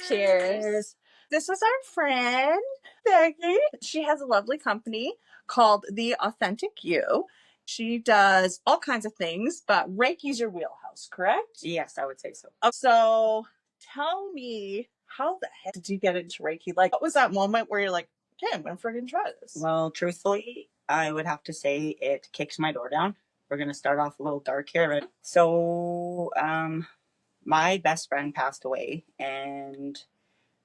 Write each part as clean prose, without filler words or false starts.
Cheers. This is our friend, Becky. She has a lovely company called The Authentic You. She does all kinds of things, but Reiki's your wheelhouse, correct? Yes, I would say so. So tell me, how the heck did you get into Reiki? Like, what was that moment where you're like, okay, I'm going to friggin' try this? Well, truthfully, I would have to say it kicks my door down. We're going to start off a little dark here. But so, my best friend passed away, and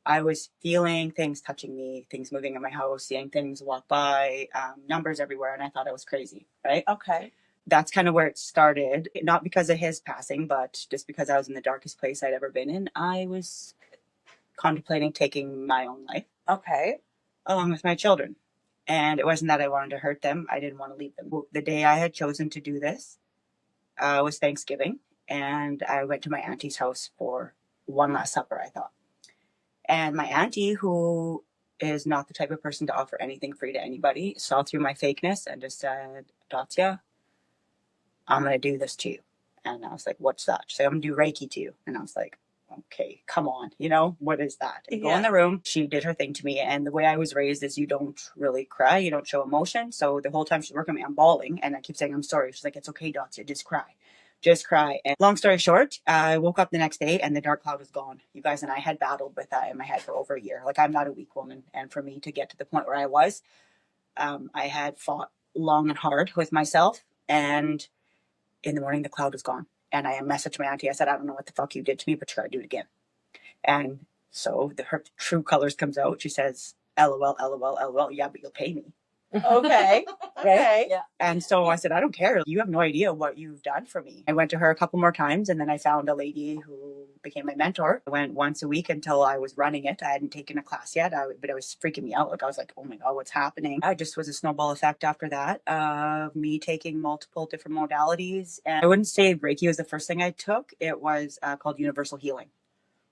I was feeling things touching me, things moving in my house, seeing things walk by, numbers everywhere, and I thought I was crazy, right? Okay. That's kind of where it started. Not because of his passing, but just because I was in the darkest place I'd ever been in. I was contemplating taking my own life. Okay. Along with my children. And it wasn't that I wanted to hurt them. I didn't want to leave them. The day I had chosen to do this was Thanksgiving. And I went to my auntie's house for one last supper, I thought. And my auntie, who is not the type of person to offer anything free to anybody, saw through my fakeness and just said, Dacia, I'm going to do this to you. And I was like, what's that? She said, I'm going to do Reiki to you. And I was like, okay, come on, what is that? And go in the room. She did her thing to me. And the way I was raised is you don't really cry. You don't show emotion. So the whole time she's working me, I'm bawling. And I keep saying, I'm sorry. She's like, it's okay, Dacia, just cry. Just cry. And long story short, I woke up the next day and the dark cloud was gone. You guys and I had battled with that in my head for over a year. Like, I'm not a weak woman. And for me to get to the point where I was, I had fought long and hard with myself. And in the morning, the cloud was gone. And I messaged my auntie. I said, I don't know what the fuck you did to me, but you got to do it again. And so her true colors comes out. She says, LOL, LOL, LOL. Yeah, but you'll pay me. Okay. Okay. Yeah. And so I said, I don't care. You have no idea what you've done for me. I went to her a couple more times, and then I found a lady who became my mentor. I went once a week until I was running it. I hadn't taken a class yet, but it was freaking me out. Like, I was like, oh my God, what's happening? I just was a snowball effect after that of me taking multiple different modalities. And I wouldn't say Reiki was the first thing I took. It was called universal healing.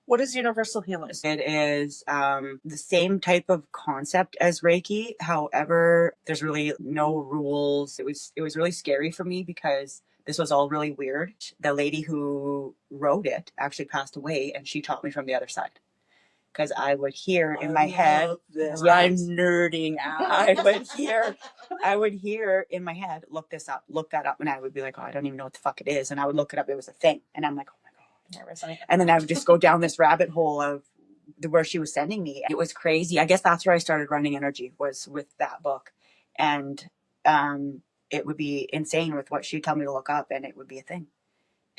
What is universal healing? It is the same type of concept as Reiki. However, there's really no rules. It was really scary for me because this was all really weird. The lady who wrote it actually passed away, and she taught me from the other side. Because I would hear in my head, this. Yeah, I'm nerding out. I would hear in my head, look this up, look that up, and I would be like, oh, I don't even know what the fuck it is. And I would look it up. It was a thing, and I'm like, oh my God. And then I would just go down this rabbit hole of where she was sending me. It was crazy. I guess that's where I started running energy, was with that book. And it would be insane with what she'd tell me to look up, and it would be a thing.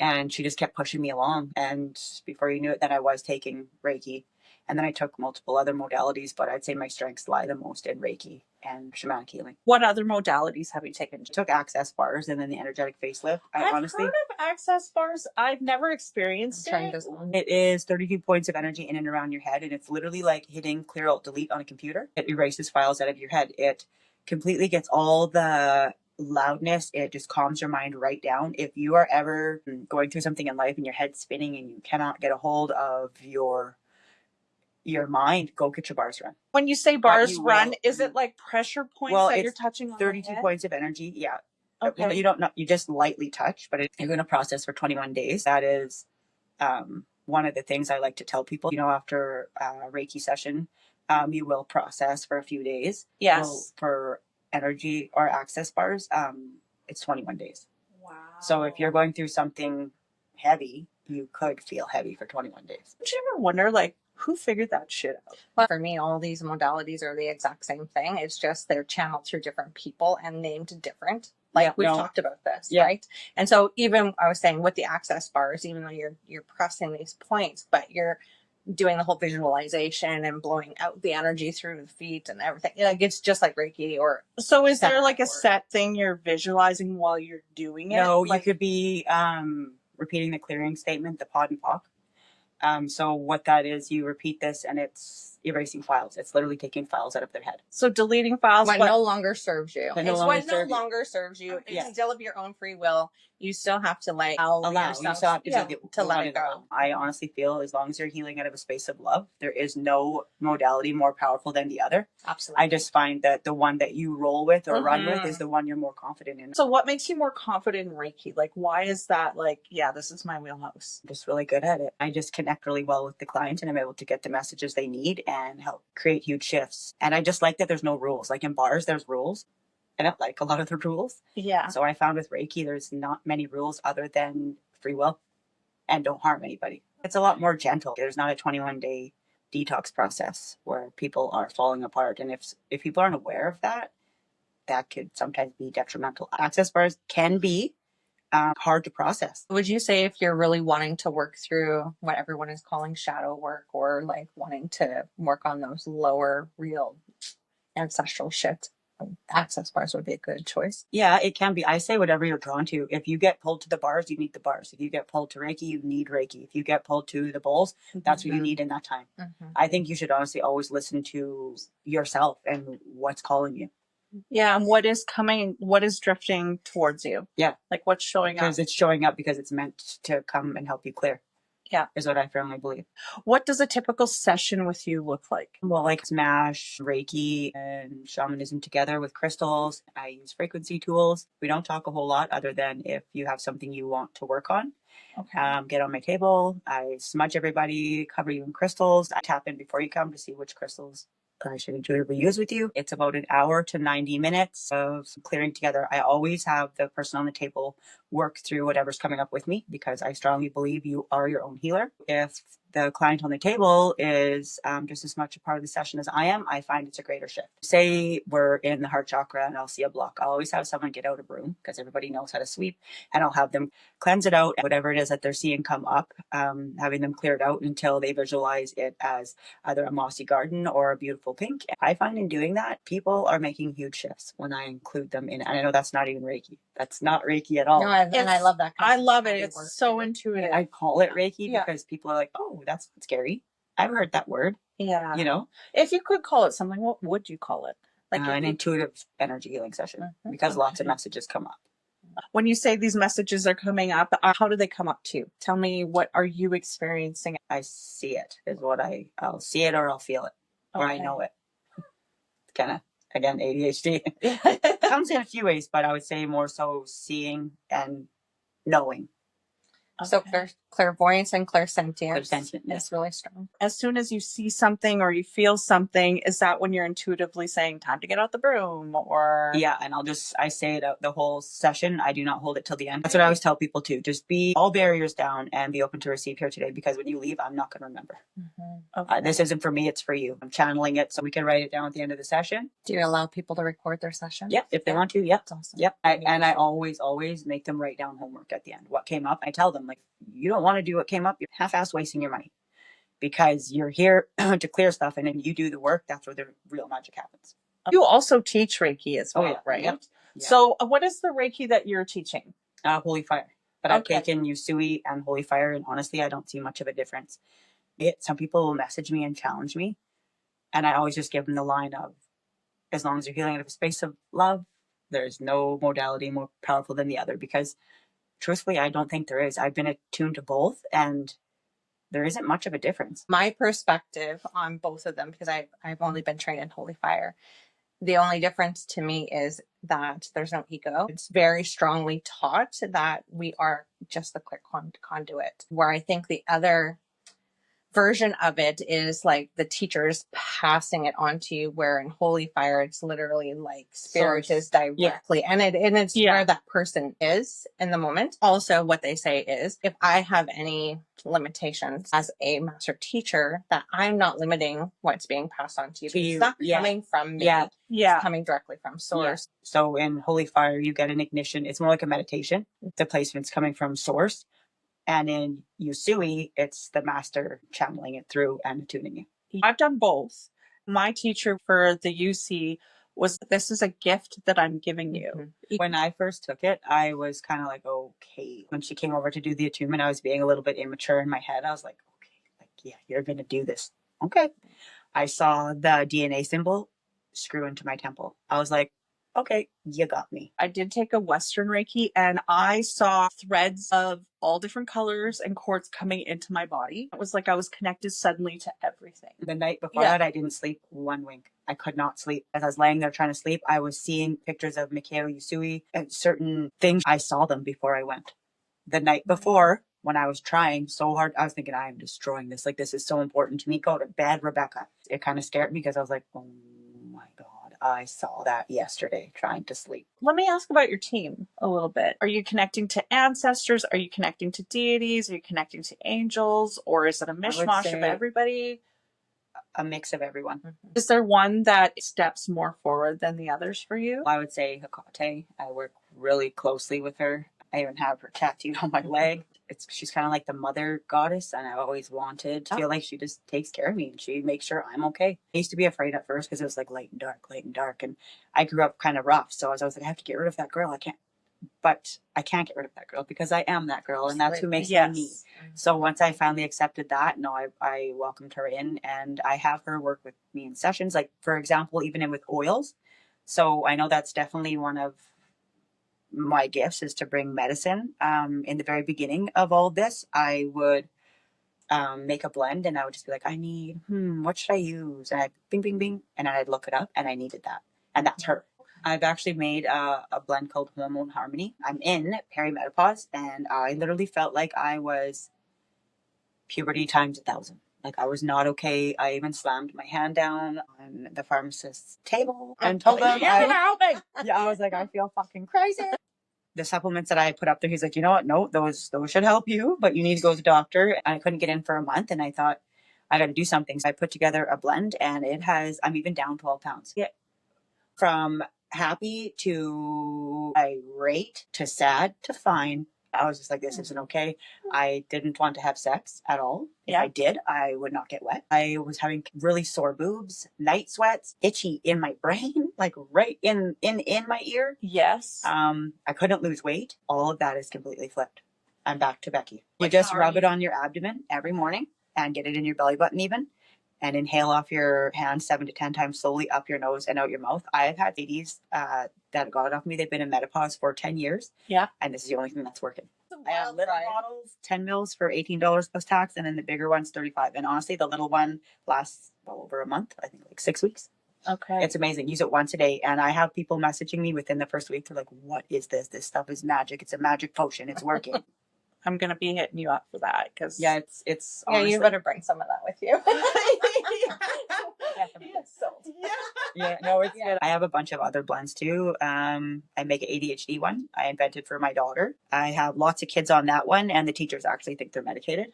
And she just kept pushing me along. And before you knew it, then I was taking Reiki. And then I took multiple other modalities, but I'd say my strengths lie the most in Reiki and shamanic healing. What other modalities have you taken? I took access bars and then the energetic facelift. I've heard of access bars. I've never experienced it. It is 32 points of energy in and around your head, and it's literally like hitting Clear Alt Delete on a computer. It erases files out of your head. It completely gets all the loudness. It just calms your mind right down. If you are ever going through something in life and your head's spinning and you cannot get a hold of your mind, go get your bars run. When you say bars run, is it like pressure points that you're touching on 32 points of energy. Yeah. Okay. You just lightly touch, but you're going to process for 21 days. That is one of the things I like to tell people. After a Reiki session, you will process for a few days. Yes. Well, for energy or access bars, it's 21 days. Wow. So if you're going through something heavy, you could feel heavy for 21 days. Did you ever wonder, like, who figured that shit out? Well, for me, all these modalities are the exact same thing. It's just they're channeled through different people and named different. Like we've talked about this, right? And so even I was saying with the access bars, even though you're pressing these points, but you're doing the whole visualization and blowing out the energy through the feet and everything. Like it's just like Reiki or. So is there like a set thing you're visualizing while you're doing it? No, you could be repeating the clearing statement, the pod and pock. So what that is, you repeat this and it's erasing files. It's literally taking files out of their head. So deleting files when no longer serves you. It's when no longer serves you. It's still of your own free will. You still have to allow You yourself, still have to, to let it go. I honestly feel as long as you're healing out of a space of love, there is no modality more powerful than the other. Absolutely. I just find that the one that you roll with or run with is the one you're more confident in. So what makes you more confident in Reiki? Like, why is that like, yeah, this is my wheelhouse? I'm just really good at it. I just connect really well with the client and I'm able to get the messages they need and help create huge shifts. And I just like that there's no rules. Like in bars, there's rules. I don't like a lot of the rules. Yeah. So I found with Reiki, there's not many rules other than free will and don't harm anybody. It's a lot more gentle. There's not a 21-day detox process where people are falling apart. And if people aren't aware of that, that could sometimes be detrimental. Access bars can be hard to process. Would you say if you're really wanting to work through what everyone is calling shadow work, or like wanting to work on those lower real ancestral shit, access bars would be a good choice? Yeah, it can be. I say whatever you're drawn to. If you get pulled to the bars, you need the bars. If you get pulled to Reiki, you need Reiki. If you get pulled to the bowls, that's what you need in that time. I think you should honestly always listen to yourself and what's calling you. Yeah, and what is coming, what is drifting towards you? Yeah. Like what's showing up? Because it's showing up because it's meant to come and help you clear. Yeah. Is what I firmly believe. What does a typical session with you look like? Well, like Smash, Reiki, and shamanism together with crystals. I use frequency tools. We don't talk a whole lot other than if you have something you want to work on. Okay. Get on my table. I smudge everybody, cover you in crystals. I tap in before you come to see which crystals I should intuitively use with you. It's about an hour to 90 minutes of clearing together. I always have the person on the table work through whatever's coming up with me because I strongly believe you are your own healer. If the client on the table is just as much a part of the session as I am, I find it's a greater shift. Say we're in the heart chakra and I'll see a block. I'll always have someone get out a broom because everybody knows how to sweep, and I'll have them cleanse it out, whatever it is that they're seeing come up, having them clear it out until they visualize it as either a mossy garden or a beautiful pink. I find in doing that, people are making huge shifts when I include them in. And I know that's not even Reiki. That's not Reiki at all. No, and I love that. I love it. It's so intuitive. I call it Reiki because people are like, oh, that's scary. I've heard that word. Yeah. You know? If you could call it something, what would you call it? Like an intuitive energy healing session because lots of messages come up. When you say these messages are coming up, how do they come up to you? Tell me, what are you experiencing? I see it is what I'll see it or I'll feel it or I know it. Kind of, again, ADHD. It comes in a few ways, but I would say more so seeing and knowing. So clairvoyance and clairsentience Clairsentient, is really strong. As soon as you see something or you feel something, is that when you're intuitively saying, time to get out the broom? Or yeah, and I say it out the whole session. I do not hold it till the end. That's what I always tell people too. Just be all barriers down and be open to receive here today, because when you leave, I'm not going to remember. This isn't for me, it's for you. I'm channeling it so we can write it down at the end of the session. Do you allow people to record their session? Yep, if they want to. Yep. That's awesome. Yep. I always make them write down homework at the end. What came up, I tell them, like, you don't want to do what came up, you're half-ass wasting your money because you're here to clear stuff, and then you do the work. That's where the real magic happens. You also teach Reiki as well, right? Yep. So what is the Reiki that you're teaching? Holy fire. But I've taken Usui and Holy Fire, and honestly, I don't see much of a difference. Some people will message me and challenge me, and I always just give them the line of, as long as you're healing out of a space of love, there's no modality more powerful than the other, because truthfully, I don't think there is. I've been attuned to both, and there isn't much of a difference. My perspective on both of them, because I've only been trained in Holy Fire, the only difference to me is that there's no ego. It's very strongly taught that we are just the clear conduit, where I think the other version of it is like the teachers passing it on to you, where in Holy Fire it's literally like spirit is directly and it's where that person is in the moment. Also, what they say is, if I have any limitations as a master teacher, that I'm not limiting what's being passed on to you. It's not coming from me. It's coming directly from source. So in Holy Fire, you get an ignition. It's more like a meditation. The placement's coming from source. And in Usui, it's the master channeling it through and attuning you. I've done both. My teacher for the UC was, this is a gift that I'm giving you. When I first took it, I was kind of like, okay. When she came over to do the attunement, I was being a little bit immature in my head. I was like, okay, you're going to do this. Okay. I saw the DNA symbol screw into my temple. I was like, okay, you got me. I did take a Western Reiki and I saw threads of all different colors and cords coming into my body. It was like I was connected suddenly to everything. The night before that, I didn't sleep one wink. I could not sleep. As I was laying there trying to sleep, I was seeing pictures of Mikhail Yusui and certain things. I saw them before I went. The night before, when I was trying so hard, I was thinking, I am destroying this. Like, this is so important to me. Go to bed, Rebecca. It kind of scared me because I was like, oh my God, I saw that yesterday trying to sleep. Let me ask about your team a little bit. Are you connecting to ancestors? Are you connecting to deities? Are you connecting to angels? Or is it a mishmash of everybody? A mix of everyone. Mm-hmm. Is there one that steps more forward than the others for you? I would say Hecate. I work really closely with her. I even have her tattooed on my leg. She's kind of like the mother goddess, and I always wanted to feel like she just takes care of me and she makes sure I'm okay. I used to be afraid at first because it was like light and dark, and I grew up kind of rough. So I was like, I have to get rid of that girl. I can't get rid of that girl because I am that girl, and that's who makes me me. So once I finally accepted that, I welcomed her in, and I have her work with me in sessions. Like, for example, even with oils. So I know that's definitely one of my gifts, is to bring medicine. In the very beginning of all this, I would make a blend, and I would just be like, I need, what should I use? And I'd bing, bing, bing. And I'd look it up, and I needed that. And that's her. I've actually made a blend called Hormone Harmony. I'm in perimenopause, and I literally felt like I was puberty times 1,000. Like, I was not okay. I even slammed my hand down on the pharmacist's table and told them, I was like, I feel fucking crazy. The supplements that I put up there, he's like, you know what? No, those should help you, but you need to go to the doctor. And I couldn't get in for a month, and I thought, I got to do something. So I put together a blend, and I'm even down 12 pounds. Yeah. From happy to irate to sad to fine. I was just like, this isn't okay. I didn't want to have sex at all. If I did, I would not get wet. I was having really sore boobs, night sweats, itchy in my brain, like right in my ear. Yes. I couldn't lose weight. All of that is completely flipped. I'm back to Becky. You just rub it on your abdomen every morning and get it in your belly button even. And inhale off your hand 7 to 10 times slowly up your nose and out your mouth. I've had ladies that got it off me. They've been in menopause for 10 years. Yeah. And this is the only thing that's working. I have little bottles, 10 mils for $18 plus tax, and then the bigger one's $35. And honestly, the little one lasts over a month. I think like 6 weeks. Okay. It's amazing. Use it once a day. And I have people messaging me within the first week. They're like, what is this? This stuff is magic. It's a magic potion. It's working. I'm gonna be hitting you up for that because it's honestly, you better bring some of that with you. No, it's good. I have a bunch of other blends too. I make an ADHD one I invented for my daughter. I have lots of kids on that one, and the teachers actually think they're medicated.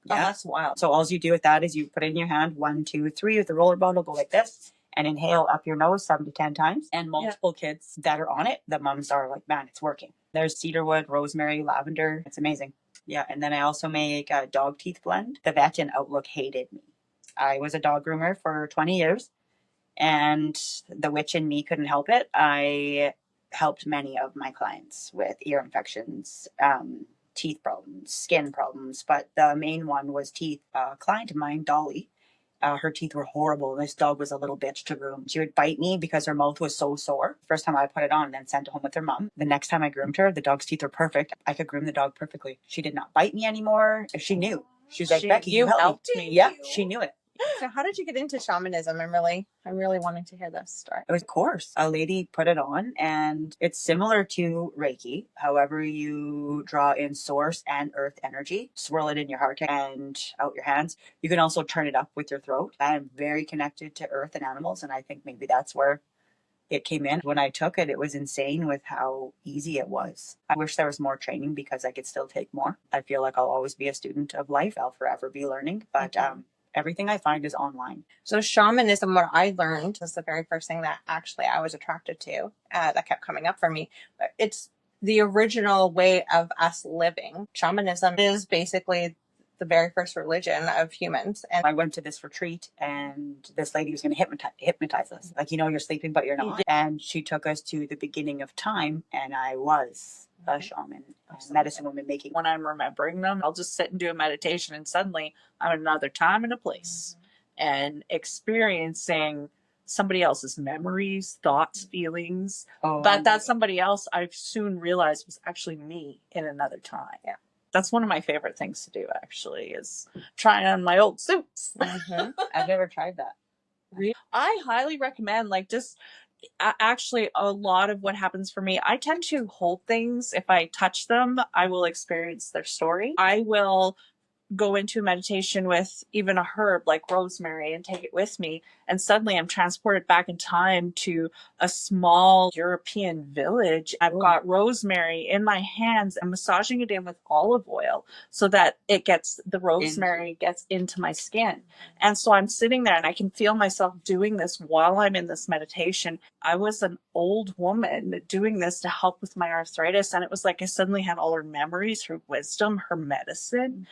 Yeah, that's wild. So all you do with that is you put it in your hand 1, 2, 3 with the roller bottle, go like this. And inhale up your nose 7 to 10 times. And multiple kids that are on it, the moms are like, man, it's working. There's cedarwood, rosemary, lavender. It's amazing. Yeah. And then I also make a dog teeth blend. The vet in Outlook hated me. I was a dog groomer for 20 years, and the witch in me couldn't help it. I helped many of my clients with ear infections, teeth problems, skin problems. But the main one was teeth. A client of mine, Dolly, her teeth were horrible. This dog was a little bitch to groom. She would bite me because her mouth was so sore. First time I put it on and then sent it home with her mom. The next time I groomed her, the dog's teeth were perfect. I could groom the dog perfectly. She did not bite me anymore. She knew. She was like, Becky, you helped me. Yeah, she knew it. So how did you get into shamanism? I'm really wanting to hear this story. It was a course. A lady put it on, and it's similar to Reiki. However, you draw in source and earth energy, swirl it in your heart and out your hands. You can also turn it up with your throat. I'm very connected to earth and animals, and I think maybe that's where it came in. When I took it, it was insane with how easy it was. I wish there was more training because I could still take more. I feel like I'll always be a student of life. I'll forever be learning, but everything I find is online. So shamanism, what I learned was the very first thing that actually I was attracted to that kept coming up for me. It's the original way of us living. Shamanism is basically the very first religion of humans. And I went to this retreat, and this lady was going to hypnotize us. Like, you're sleeping, but you're not. And she took us to the beginning of time, and I was a shaman, a medicine woman making. When I'm remembering them, I'll just sit and do a meditation, and suddenly I'm in another time and a place and experiencing somebody else's memories, thoughts, feelings. Oh, But that somebody else, I've soon realized, was actually me in another time. Yeah. That's one of my favorite things to do, actually, is trying on my old suits. I've never tried that. I highly recommend, like, just actually a lot of what happens for me, I tend to hold things. If I touch them, I will experience their story. I will go into meditation with even a herb like rosemary and take it with me, and suddenly I'm transported back in time to a small European village. I've got rosemary in my hands and massaging it in with olive oil so that the rosemary gets into my skin. And so I'm sitting there and I can feel myself doing this while I'm in this meditation. I was an old woman doing this to help with my arthritis, and it was like I suddenly had all her memories, her wisdom, her medicine.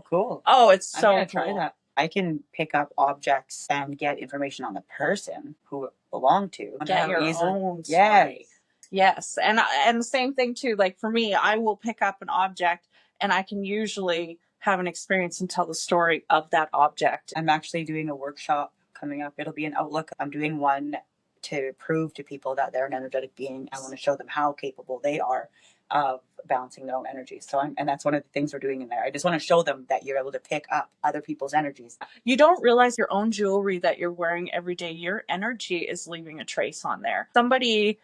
Cool. Oh, it's I'm so gonna cool. try that. I can pick up objects and get information on the person who it belonged to. Get your own story. Yes. Yes. And the same thing too, like for me, I will pick up an object and I can usually have an experience and tell the story of that object. I'm actually doing a workshop coming up. It'll be an outlook. I'm doing one to prove to people that they're an energetic being. I want to show them how capable they are of balancing their own energy. And that's one of the things we're doing in there. I just want to show them that you're able to pick up other people's energies. You don't realize your own jewelry that you're wearing every day, your energy is leaving a trace on there. Somebody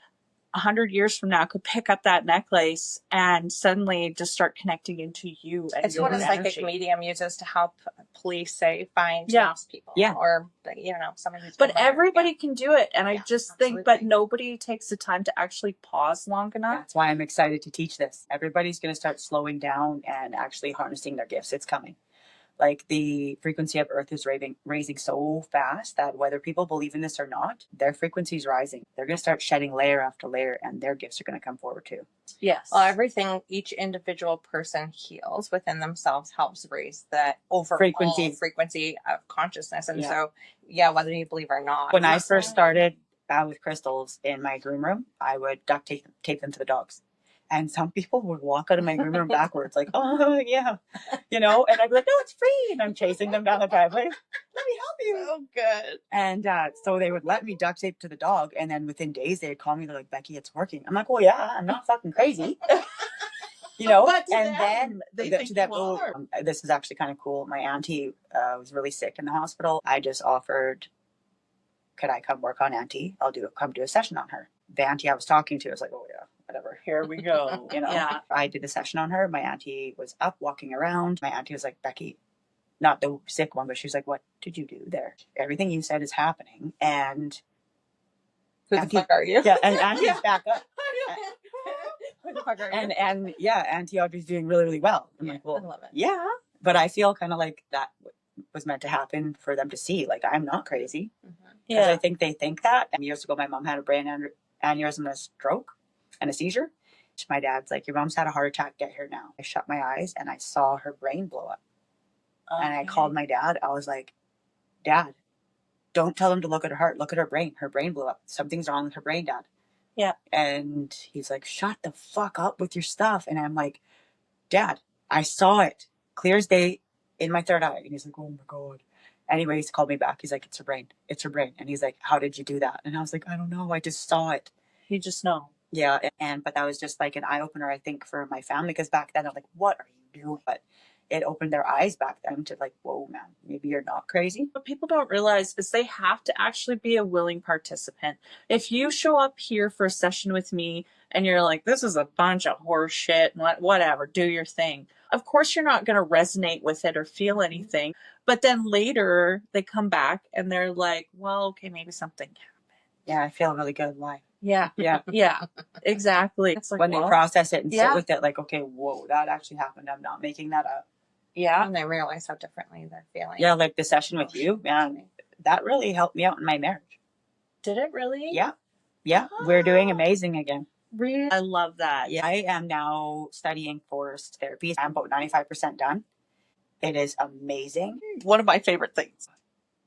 100 years from now could pick up that necklace and suddenly just start connecting into you. And it's what a psychic medium uses to help police, say, find lost people. Yeah. Or, somebody who's But everybody can do it. And I just absolutely. think, but nobody takes the time to actually pause long enough. That's why I'm excited to teach this. Everybody's going to start slowing down and actually harnessing their gifts. It's coming. Like the frequency of Earth is raising so fast that whether people believe in this or not, their frequency is rising. They're going to start shedding layer after layer, and their gifts are going to come forward too. Yes. Well, everything each individual person heals within themselves helps raise the overall frequency of consciousness. And so, whether you believe or not. When I first started with crystals in my groom room, I would duct tape them to the dogs. And some people would walk out of my groom room backwards, like, oh, yeah, and I'd be like, no, it's free. And I'm chasing them down the driveway. Let me help you. Oh, good. And so they would let me duct tape to the dog. And then within days, they'd call me. They're like, Becky, it's working. I'm like, well, yeah, I'm not fucking crazy. But and them, then they think you are. This is actually kind of cool. My auntie was really sick in the hospital. I just offered, could I come work on auntie? Come do a session on her. The auntie I was talking to was like, oh, yeah. Whatever. Here we go. Yeah. I did the session on her. My auntie was up walking around. My auntie was like, Becky, not the sick one, but she was like, what did you do there? Everything you said is happening. And who the fuck are you? Yeah, and auntie's back up. Who the fuck are you? And Auntie Audrey's doing really, really well. I'm like, well, I love it. Yeah. But I feel kind of like that was meant to happen for them to see, like, I'm not crazy. Because I think they think that. And years ago, my mom had a brain aneurysm and a stroke. And a seizure. My dad's like, your mom's had a heart attack, get here now. I shut my eyes and I saw her brain blow up. Okay. And I called my dad. I was like, Dad, don't tell him to look at her heart. Look at her brain. Her brain blew up. Something's wrong with her brain, Dad. Yeah. And he's like, shut the fuck up with your stuff. And I'm like, Dad, I saw it clear as day in my third eye. And he's like, oh my God. Anyways, he called me back. He's like, it's her brain. It's her brain. And he's like, how did you do that? And I was like, I don't know. I just saw it. You just know. Yeah, but that was just like an eye-opener, I think, for my family, because back then I'm like, what are you doing? But it opened their eyes back then to like, whoa, man, maybe you're not crazy. What people don't realize is they have to actually be a willing participant. If you show up here for a session with me and you're like, this is a bunch of horse shit, whatever, do your thing. Of course, you're not going to resonate with it or feel anything. But then later they come back and they're like, well, okay, maybe something happened. Yeah, I feel really good. Why? Yeah. Yeah, exactly. It's like, when they process it and sit with it, like, okay, whoa, that actually happened. I'm not making that up. Yeah. And they realize how differently they're feeling. Yeah, like the session with you, man, that really helped me out in my marriage. Did it really? Yeah. Yeah. We're doing amazing again. Really? I love that. Yeah. I am now studying forest therapy. I'm about 95% done. It is amazing. One of my favorite things.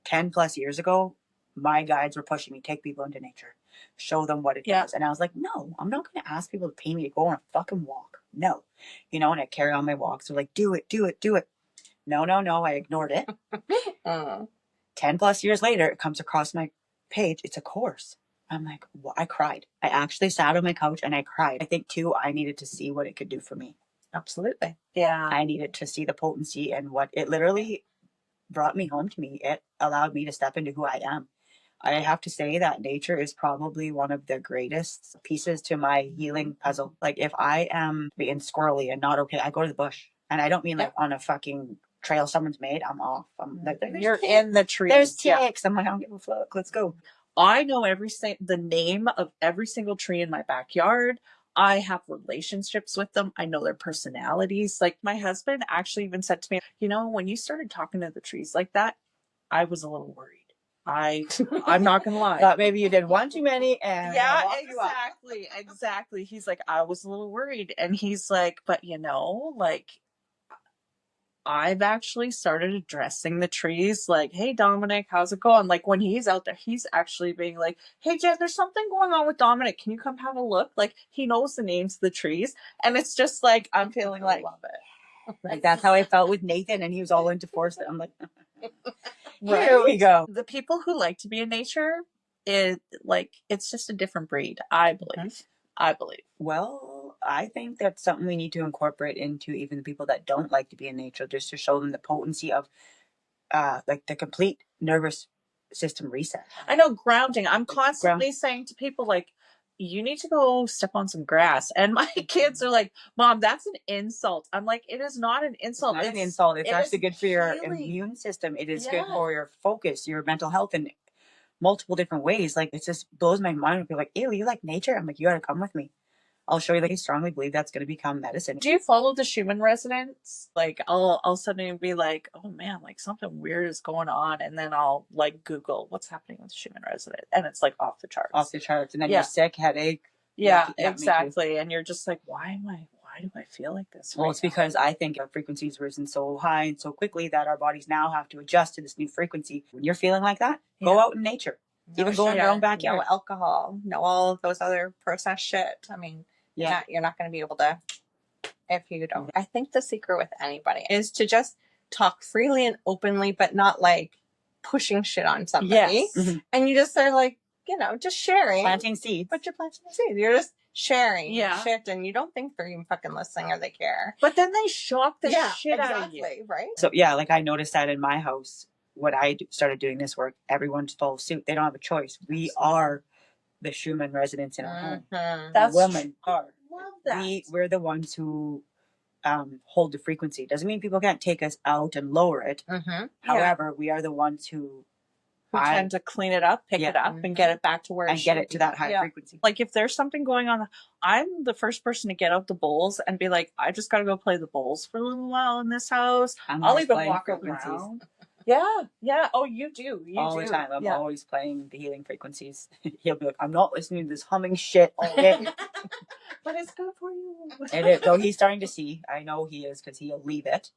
10 plus years ago, my guides were pushing me, take people into nature, show them what it is. And I was like, no, I'm not going to ask people to pay me to go on a fucking walk. No. And I carry on my walks. They're like, do it. No. I ignored it. 10 plus years later, it comes across my Paige, it's a course. I'm like, well, I cried. I actually sat on my couch and I cried. I think too, I needed to see what it could do for me. Absolutely. Yeah. I needed to see the potency and what it literally brought me home to me. It allowed me to step into who I am. I have to say that nature is probably one of the greatest pieces to my healing puzzle. Like if I am being squirrely and not okay, I go to the bush. And I don't mean like on a fucking trail someone's made. I'm off. I'm like, you're in the trees. There's ticks. I'm like, I don't give a fuck. Let's go. I know the name of every single tree in my backyard. I have relationships with them. I know their personalities. Like my husband actually even said to me, you know, when you started talking to the trees like that, I was a little worried. I'm not gonna lie. Thought maybe you did one too many and yeah, exactly. He's like, I was a little worried. And he's like, but you know, like I've actually started addressing the trees like, hey, Dominic, how's it going? Like when he's out there, he's actually being like, hey, Jen, there's something going on with Dominic. Can you come have a look? Like he knows the names of the trees. And it's just like, I'm feeling like, love it. Like that's how I felt with Nathan and he was all into forest. I'm like, right? Here we go. The people who like to be in nature, it's just a different breed, I believe. Mm-hmm. I believe. Well, I think that's something we need to incorporate into even the people that don't like to be in nature, just to show them the potency of like the complete nervous system reset. I know, grounding. I'm constantly saying to people like, you need to go step on some grass. And my kids are like, Mom, that's an insult. I'm like, it is not an insult. It's not an insult. It's actually good for your immune system. It is good for your focus, your mental health in multiple different ways. Like it just blows my mind when people are like, ew, you like nature? I'm like, you gotta come with me. I'll show you. Like, I strongly believe that's going to become medicine. Do you follow the Schumann resonance? Like, I'll suddenly be like, oh man, like something weird is going on, and then I'll like Google what's happening with Schumann resonance, and it's like off the charts. Off the charts, and then you're sick, headache. Yeah, exactly. And you're just like, why do I feel like this? Well, it's because I think our frequency's risen so high and so quickly that our bodies now have to adjust to this new frequency. When you're feeling like that, go out in nature. Even go in your own backyard. No alcohol, no all of those other processed shit. I mean, you're not going to be able to if you don't. I think the secret with anybody is to just talk freely and openly, but not like pushing shit on somebody. Yes. Mm-hmm. And you just are like, you know, just sharing. Planting seeds. But you're planting seeds. You're just sharing shit, and you don't think they're even fucking listening or they care. But then they shock the shit out of you. Right? So, yeah, like I noticed that in my house, when I started doing this work, everyone's full suit. They don't have a choice. We are the Schumann residents in our home. That's women are. Love that. We're the ones who hold the frequency. Doesn't mean people can't take us out and lower it. However, we are the ones who tend to clean it up, pick it up, and get it back to where and get it to that high frequency. Like if there's something going on, I'm the first person to get out the bowls and be like, I just got to go play the bowls for a little while in this house. I'll even walk around. Yeah. Oh, you do. All the time. I'm always playing the healing frequencies. He'll be like, I'm not listening to this humming shit all day. But it's good for you. It is. So he's starting to see. I know he is because he'll leave it.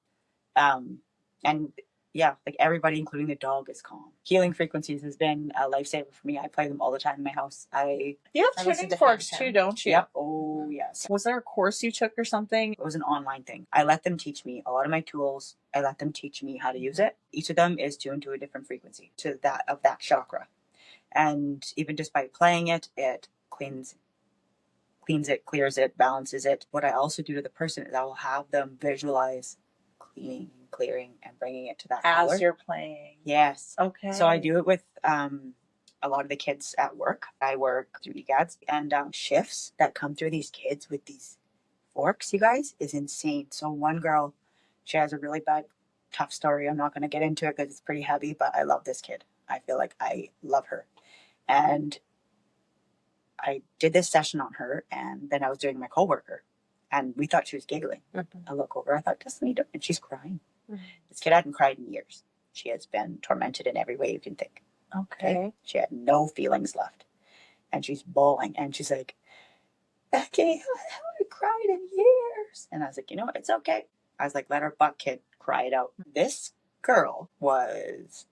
And yeah, like everybody, including the dog, is calm. Healing frequencies has been a lifesaver for me. I play them all the time in my house. You have tuning forks too, don't you? Yep. Oh, yes. Was there a course you took or something? It was an online thing. I let them teach me a lot of my tools. I let them teach me how to use it. Each of them is tuned to a different frequency, to that of that chakra. And even just by playing it, it cleans it, clears it, balances it. What I also do to the person is I will have them visualize cleaning, clearing, and bringing it to that as color. you're playing. Yes. Okay. So I do it with a lot of the kids at work. I work through EGADS, and shifts that come through these kids with these forks, you guys, is insane. So one girl, she has a really bad, tough story. I'm not going to get into it because it's pretty heavy, but I love this kid. I feel like I love her. And I did this session on her, and then I was doing my coworker, and we thought she was giggling. I look over, I thought, just let me do it. And she's crying. This kid hadn't cried in years. She has been tormented in every way you can think. Okay. She had no feelings left. And she's bawling, and she's like, Becky, I haven't cried in years. And I was like, you know what? It's okay. I was like, let our butt kid cry it out. This girl was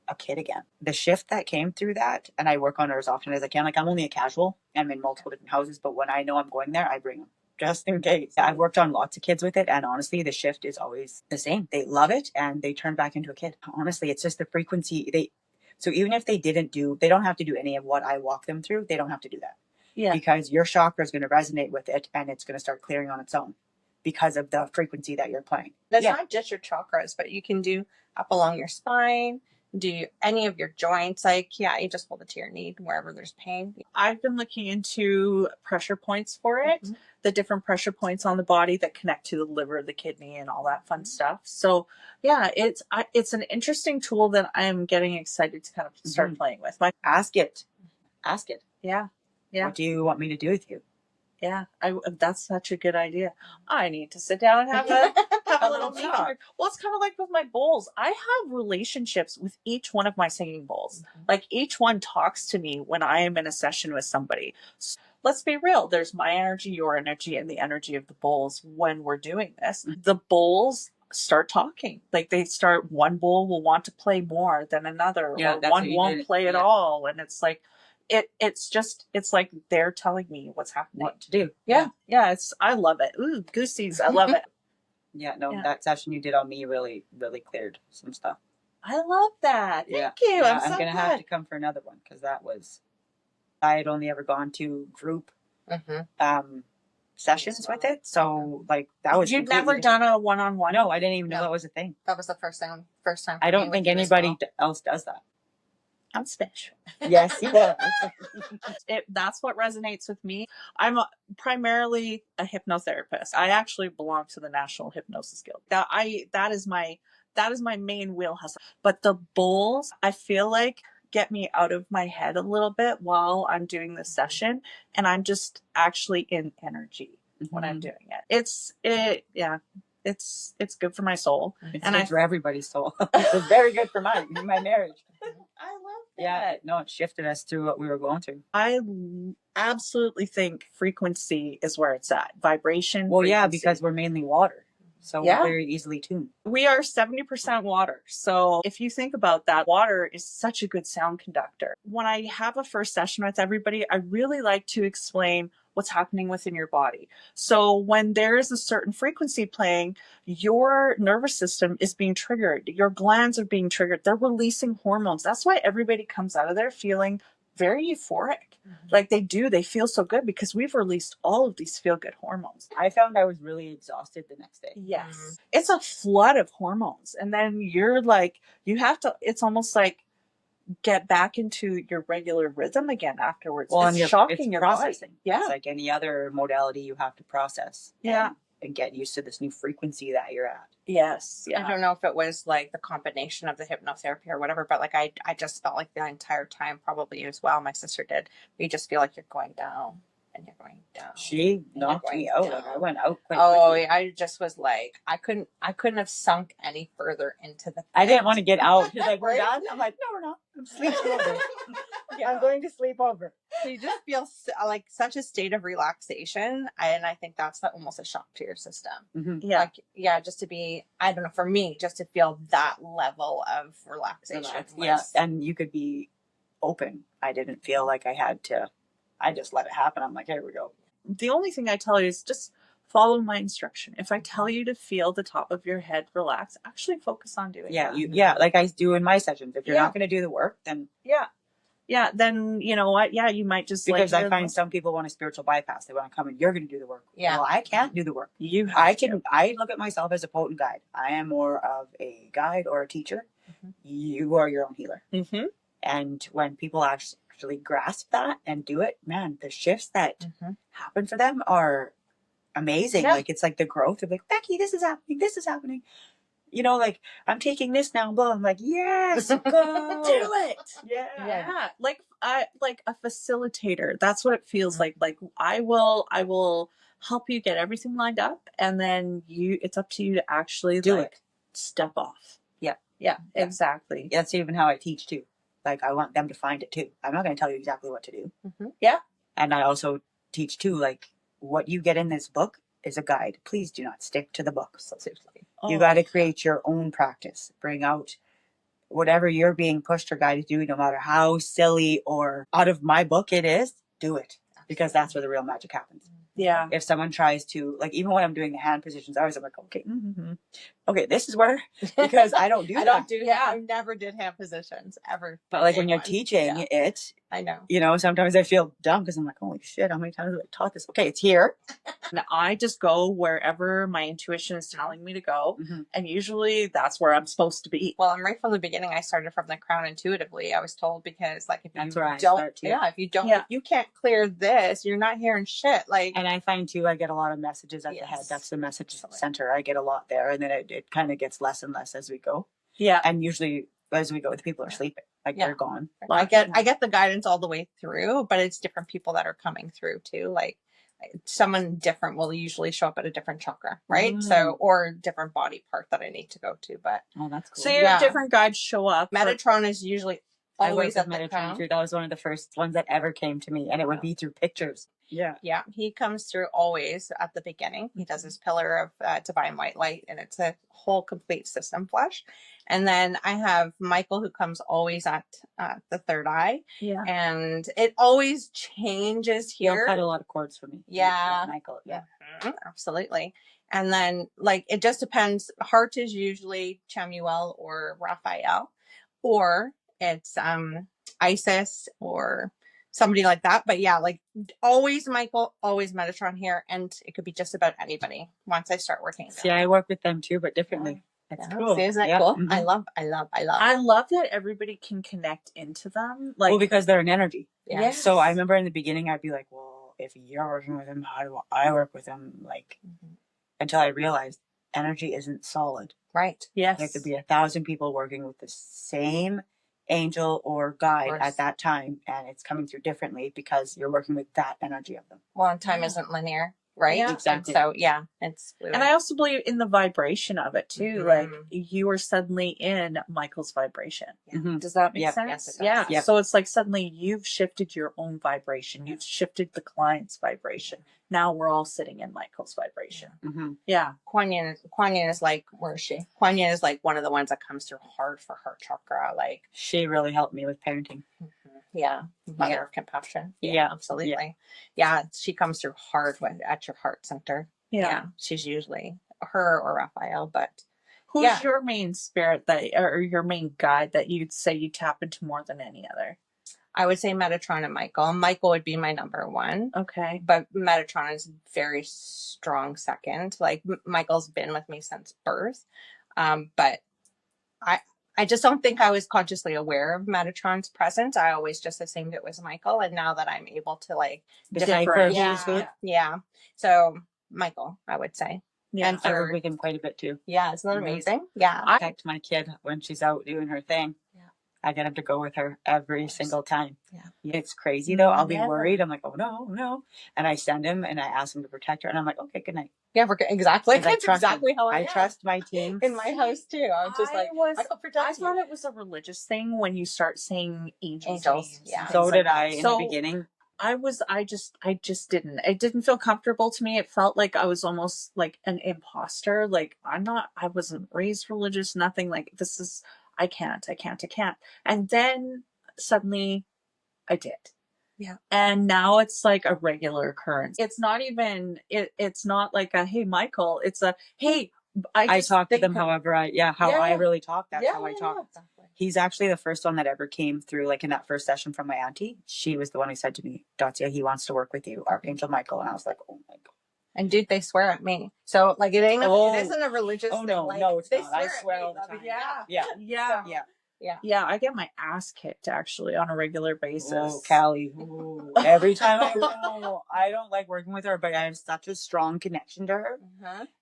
a kid again. The shift that came through that, and I work on her as often as I can. Like, I'm only a casual. I'm in multiple different houses, but when I know I'm going there, I bring them just in case. I've worked on lots of kids with it, and honestly, the shift is always the same. They love it, and they turn back into a kid. Honestly, it's just the frequency. So even if they don't have to do any of what I walk them through. They don't have to do that. Yeah. Because your chakra is going to resonate with it and it's going to start clearing on its own because of the frequency that you're playing. It's not just your chakras, but you can do up along your spine, do any of your joints. Like, you just hold it to your knee wherever there's pain. I've been looking into pressure points for it, the different pressure points on the body that connect to the liver, the kidney, and all that fun stuff. So yeah, it's an interesting tool that I'm getting excited to kind of start playing with. Ask it. Yeah. What do you want me to do with you? Yeah, that's such a good idea. I need to sit down and have a little talk. Well, it's kind of like with my bowls. I have relationships with each one of my singing bowls. Like each one talks to me when I am in a session with somebody. So let's be real. There's my energy, your energy, and the energy of the bowls when we're doing this. The bowls start talking. Like one bowl will want to play more than another, or one won't play at all. And it's like, it's like they're telling me what's happening. What to do. Yeah. I love it. Ooh, goosies. I love it. That session you did on me really, really cleared some stuff. I love that. Thank you. I'm so going to have to come for another one because I had only ever gone to group sessions with it. So like that was. You'd never done a one-on-one? No, I didn't even know that was a thing. That was the first time. I don't think anybody else does that. I'm special. Yes, you are. That's what resonates with me. I'm primarily a hypnotherapist. I actually belong to the National Hypnosis Guild. That is my main wheelhouse. But the bowls, I feel like, get me out of my head a little bit while I'm doing the session, and I'm just actually in energy when I'm doing it. It's good for my soul. It's good for everybody's soul. It's very good for my marriage. I love that. Yeah, no, it shifted us through what we were going through. I absolutely think frequency is where it's at. Vibration. Well, frequency. Yeah, because we're mainly water. So we're very easily tuned. We are 70% water. So if you think about that, water is such a good sound conductor. When I have a first session with everybody, I really like to explain what's happening within your body. So when there is a certain frequency playing, your nervous system is being triggered. Your glands are being triggered. They're releasing hormones. That's why everybody comes out of there feeling very euphoric. Like they feel so good because we've released all of these feel-good hormones. I found I was really exhausted the next day. Yes. It's a flood of hormones. And then you're like, it's almost like get back into your regular rhythm again afterwards. Well, it's shocking your processing. Body. Yeah. It's like any other modality you have to process. Yeah. And get used to this new frequency that you're at. Yes. Yeah. I don't know if it was like the combination of the hypnotherapy or whatever, but like I just felt like the entire time, probably as well, my sister did, you just feel like you're going down and you're going down. She knocked me out. Like I went out quite quickly. Yeah, I just was like, I couldn't have sunk any further into the pit. I didn't want to get out. She's like, we're done? I'm like, no, we're not. I'm sleeping over. I'm going to sleep over. So you just feel like such a state of relaxation. And I think that's almost a shock to your system. Yeah. Just to be, I don't know, for me, just to feel that level of relaxation. And you could be open. I didn't feel like I had to. I just let it happen. I'm like, here we go. The only thing I tell you is just follow my instruction. If I tell you to feel the top of your head relax, actually focus on doing that. Like I do in my sessions. If you're not going to do the work, then then you know what? Yeah, you might just because I find some people want a spiritual bypass. They want to come and you're going to do the work. Yeah, well, I can't do the work. I look at myself as a potent guide. I am more of a guide or a teacher. You are your own healer. And when people actually grasp that and do it, man, the shifts that happen for them are amazing. Like it's like the growth of like, Becky, this is happening. You know, like I'm taking this now, blah. I'm like, yes, go do it. Yeah. Like a facilitator. That's what it feels like. Like I will help you get everything lined up, and then it's up to you to actually do it. Step off. Yeah, exactly. That's even how I teach too. Like I want them to find it too. I'm not going to tell you exactly what to do. Yeah. And I also teach too, like what you get in this book is a guide. Please do not stick to the book. So seriously. You got to create your own practice. Bring out whatever you're being pushed or guided to do, no matter how silly or out of my book it is, do it. Because that's where the real magic happens. Yeah. If someone tries to, like even when I'm doing the hand positions, I was like, okay. okay, this is where, because I don't do I that. don't do that. I never did hand positions ever. But like when you're teaching it, I know. You know, sometimes I feel dumb because I'm like, holy shit, how many times have I taught this? Okay, it's here. And I just go wherever my intuition is telling me to go. Mm-hmm. And usually that's where I'm supposed to be. Well, and right from the beginning, I started from the crown intuitively. I was told, because like if That's you where I don't, start too. if you don't, if you can't clear this, you're not hearing shit. Like, and I find too, I get a lot of messages at the head. That's the message center. I get a lot there, and then it kind of gets less and less as we go. Yeah, and usually as we go, the people are sleeping, like they're gone. I get the guidance all the way through, but it's different people that are coming through too. Like someone different will usually show up at a different chakra, right? So, or different body part that I need to go to. But that's cool. So your different guides show up. Metatron is usually always at the Metatron crown. too. That was one of the first ones that ever came to me, and it would be through pictures. Yeah. He comes through always at the beginning. He does his pillar of divine white light, and it's a whole complete system flush. And then I have Michael, who comes always at the third eye. Yeah. And it always changes here. He'll cut a lot of cords for me. Yeah. Michael. Yeah. Absolutely. And then like it just depends. Heart is usually Chamuel or Raphael, or it's Isis or somebody like that. But yeah, like always Michael, always Metatron here, and it could be just about anybody once I start working. See, I work with them too, but differently. That's cool. See, isn't that cool? Mm-hmm. I love that everybody can connect into them. Like, well, because they're an energy. Yeah. Yes. So I remember in the beginning, I'd be like, well, if you're working with them, how do I work with them? Like, until I realized energy isn't solid. Right. Yes. There could be 1,000 people working with the same angel or guide at that time, and it's coming through differently because you're working with that energy of them. Well, and time isn't linear, right? Yeah. Exactly. And so yeah, it's fluid. And I also believe in the vibration of it too. Like you are suddenly in Michael's vibration. Does that make sense? Yes, it does. Yeah. Yep. So it's like suddenly you've shifted your own vibration. You've shifted the client's vibration. Now we're all sitting in Michael's vibration. Yeah. Kuan Yin is like, where is she? Kuan Yin is like one of the ones that comes through hard for heart chakra. Like she really helped me with parenting. Yeah. Mother of compassion. Yeah, absolutely. Yeah. She comes through hard at your heart center. Yeah. She's usually her or Raphael, but who's your main spirit or your main guide that you'd say you tap into more than any other? I would say Metatron and Michael. Michael would be my number one. Okay. But Metatron is very strong second. Like Michael's been with me since birth. But I just don't think I was consciously aware of Metatron's presence. I always just assumed it was Michael. And now that I'm able to like decipher. Yeah. So Michael, I would say. Yeah. And I work with him quite a bit too. Yeah. Isn't that amazing? Yeah. I protect my kid when she's out doing her thing. I get him to go with her every single time. Yeah. It's crazy though. I'll be worried. I'm like, oh no. And I send him and I ask him to protect her. And I'm like, okay, good night. Yeah, exactly. That's exactly how I trust my team. In my house too. I'm just I thought it was a religious thing when you start saying angels. Yeah. So did I in the beginning. I just didn't. It didn't feel comfortable to me. It felt like I was almost like an imposter. Like I wasn't raised religious, nothing. Like this is, I can't. And then suddenly I did. Yeah. And now it's like a regular occurrence. It's not even, it's not like a, hey, Michael, it's a, hey, I talk to them however I really talk. That's how I talk. Exactly. He's actually the first one that ever came through, like in that first session from my auntie. She was the one who said to me, Dacia, he wants to work with you, Archangel Michael. And I was like, oh my God. And dude, they swear at me. So like it isn't a religious thing. No, like, no, it's they not. I swear all the time. Yeah. I get my ass kicked actually on a regular basis. Oh, Callie. Ooh. Every time I don't like working with her, but I have such a strong connection to her.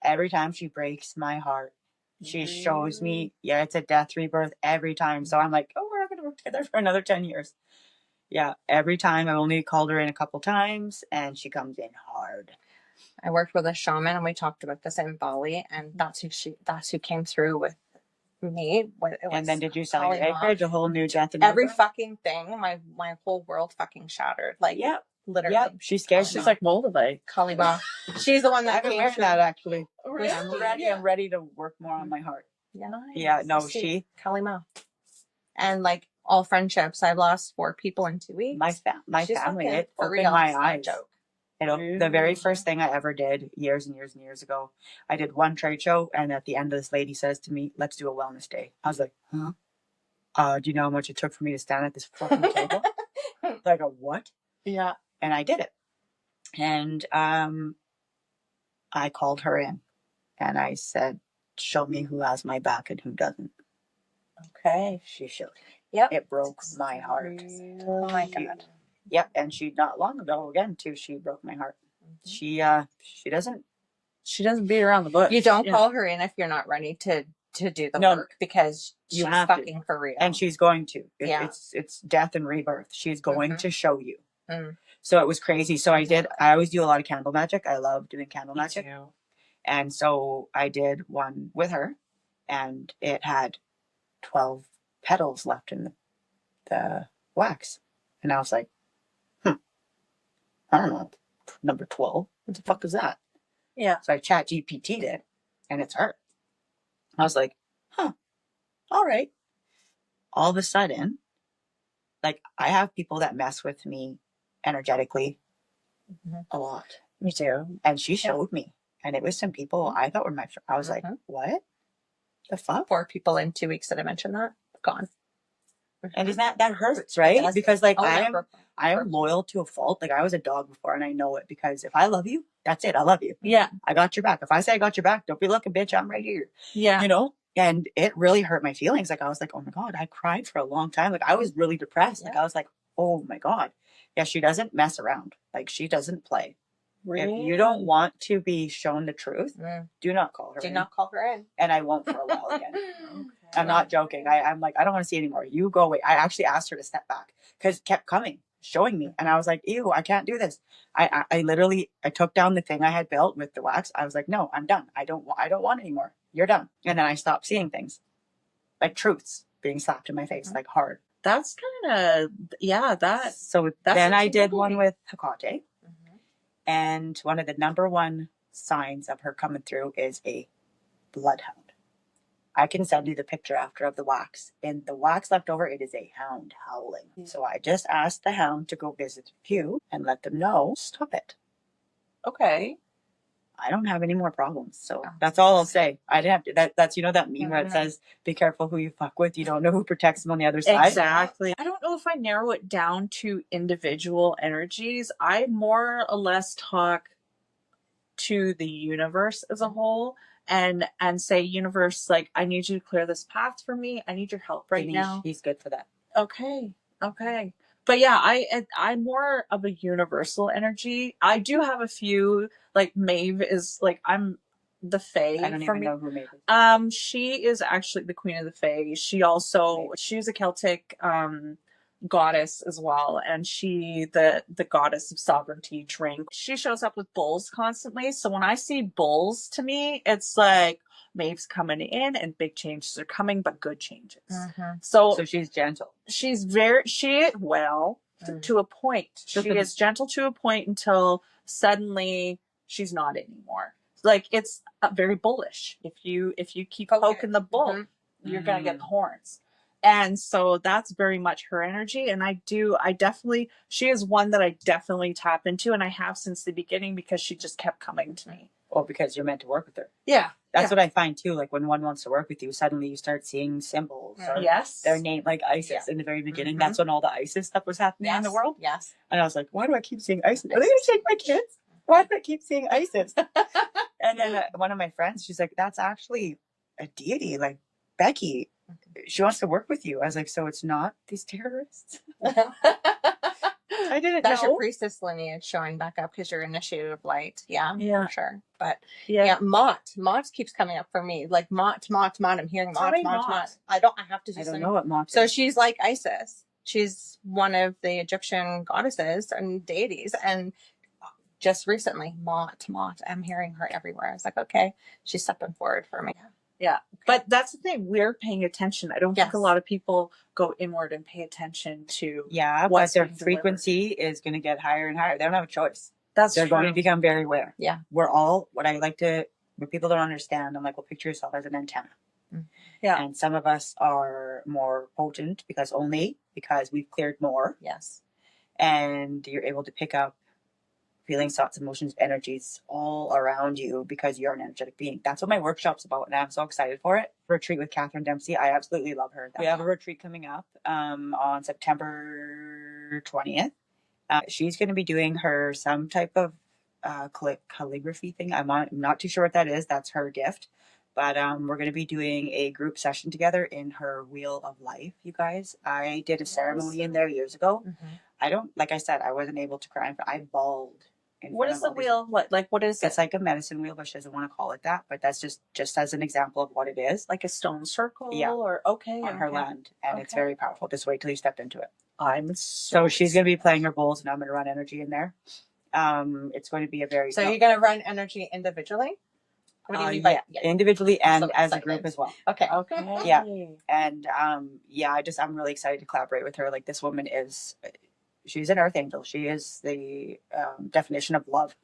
Every time she breaks my heart, she shows me, it's a death rebirth every time. So I'm like, oh, we're not going to work together for another 10 years. Yeah, every time. I only called her in a couple times and she comes in hard. I worked with a shaman and we talked about this in Bali, and that's who came through with me. And then did you sell your acreage, a whole new death? Every fucking thing, my whole world fucking shattered. Like, literally. Yeah, she's scared. She's like Moldavite. Kalima. She's the one that came through that actually. Really? I'm ready to work more on my heart. Yeah. Nice. Yeah, no, she. Kalima. And like all friendships, I've lost 4 people in 2 weeks. My family, it opened real, my eyes. Joke. The very first thing I ever did years and years and years ago, I did one trade show, and at the end, this lady says to me, "Let's do a wellness day." I was like, "Huh? Do you know how much it took for me to stand at this fucking table?" Like, a what? Yeah. And I did it. And I called her in, and I said, "Show me who has my back and who doesn't." Okay. She showed. Yep. It broke my heart. Oh my God. Yep. And she, not long ago, again too, she broke my heart. She doesn't beat around the bush. You don't call her in if you're not ready to do the work, because you she's have fucking for real. and she's going to. Yeah. It's death and rebirth. She's going to show you. Mm. So it was crazy. So I always do a lot of candle magic. I love doing candle magic. too. And so I did one with her, and it had 12 petals left in the wax. And I was like, I don't know, number 12. What the fuck is that? Yeah. So I chat GPT'd it, and it's her. I was like, all right. All of a sudden, like, I have people that mess with me energetically a lot. Me too. And she showed me. And it was some people I thought were my friends. I was like, what the fuck? 4 people in 2 weeks that I mentioned that, gone. And isn't that hurts, right? Because like I am loyal to a fault. Like, I was a dog before, and I know it, because if I love you, that's it. I love you. Yeah. I got your back. If I say I got your back, don't be looking, bitch. I'm right here. Yeah. You know? And it really hurt my feelings. Like, I was like, oh my God, I cried for a long time. Like, I was really depressed. Like, I was like, oh my God. Yeah, she doesn't mess around. Like, she doesn't play. Really? If you don't want to be shown the truth, do not call her in. Do not call her in. And I won't for a while again. Okay. I'm not joking. I'm like, I don't want to see anymore. You go away. I actually asked her to step back, because it kept coming, showing me. And I was like, ew, I can't do this. I literally took down the thing I had built with the wax. I was like, no, I'm done. I don't want anymore. You're done. And then I stopped seeing things, like truths being slapped in my face, like hard. That's kind of, So then I did one with Hecate. And one of the number one signs of her coming through is a bloodhound. I can send you the picture after of the wax. And the wax left over, it is a hound howling. So I just asked the hound to go visit you and let them know, stop it. Okay. I don't have any more problems. So that's all I'll say. I didn't have to. That's, you know, that meme where it says, be careful who you fuck with. You don't know who protects them on the other side. Exactly. I don't know if I narrow it down to individual energies. I more or less talk to the universe as a whole, and say, universe, like, I need you to clear this path for me. I need your help right now. He's good for that. Okay. But yeah, I'm more of a universal energy. I do have a few, like Maeve is like, I'm the Fae. I don't even know who Maeve is. She is actually the queen of the Fae. She's a Celtic goddess as well, and she the goddess of sovereignty, drink. She shows up with bulls constantly. So when I see bulls, to me, it's like Maeve's coming in and big changes are coming, but good changes. So she's gentle. She's to a point. She is gentle to a point until suddenly she's not anymore. Like, it's very bullish. If you keep poking the bull, you're gonna get the horns. And so that's very much her energy. And she is one that I definitely tap into, and I have since the beginning, because she just kept coming to me. Well, because you're meant to work with her. Yeah. That's what I find too. Like, when one wants to work with you, suddenly you start seeing symbols. Or their name, like Isis in the very beginning. That's when all the Isis stuff was happening in the world. Yes. And I was like, why do I keep seeing Isis? Are they going to take my kids? Why do I keep seeing Isis? And then one of my friends, she's like, that's actually a deity, like Becky. She wants to work with you. I was like, so it's not these terrorists? I didn't That's know. your priestess lineage showing back up, because you're initiated of light. Yeah, for sure. But Mott keeps coming up for me. Like Mott. I'm hearing Mott. I have to do something. I don't know what Mott is. So she's like Isis. She's one of the Egyptian goddesses and deities. And just recently, Mott. I'm hearing her everywhere. I was like, okay, she's stepping forward for me. Yeah. But that's the thing. We're paying attention. I don't think a lot of people go inward and pay attention to. Yeah, but their frequency is going to get higher and higher. They don't have a choice. They're going to become very aware. Yeah. We're all, what people don't understand, I'm like, well, picture yourself as an antenna. Yeah. And some of us are more potent because we've cleared more. Yes. And you're able to pick up feelings, thoughts, emotions, energies all around you because you're an energetic being. That's what my workshop's about, and I'm so excited for it. Retreat with Catherine Dempsey. I absolutely love her. We have a retreat coming up on September 20th. She's going to be doing some type of calligraphy thing. I'm not too sure what that is. That's her gift. But we're going to be doing a group session together in her wheel of life, you guys. I did a ceremony in there years ago. Like I said, I wasn't able to cry. I bawled. What is the wheel? What is it? It's like a medicine wheel, but she doesn't want to call it that. But that's just as an example of what it is. Like a stone circle? Yeah. Or on her land. And it's very powerful. Just wait till you step into it. So she's going to be playing her bowls, and I'm going to run energy in there. It's going to be a very... So you're going to run energy individually? What do you mean by individually and as a group as well. Okay. Yeah. And I'm really excited to collaborate with her. Like, this woman she's an earth angel. She is the definition of love.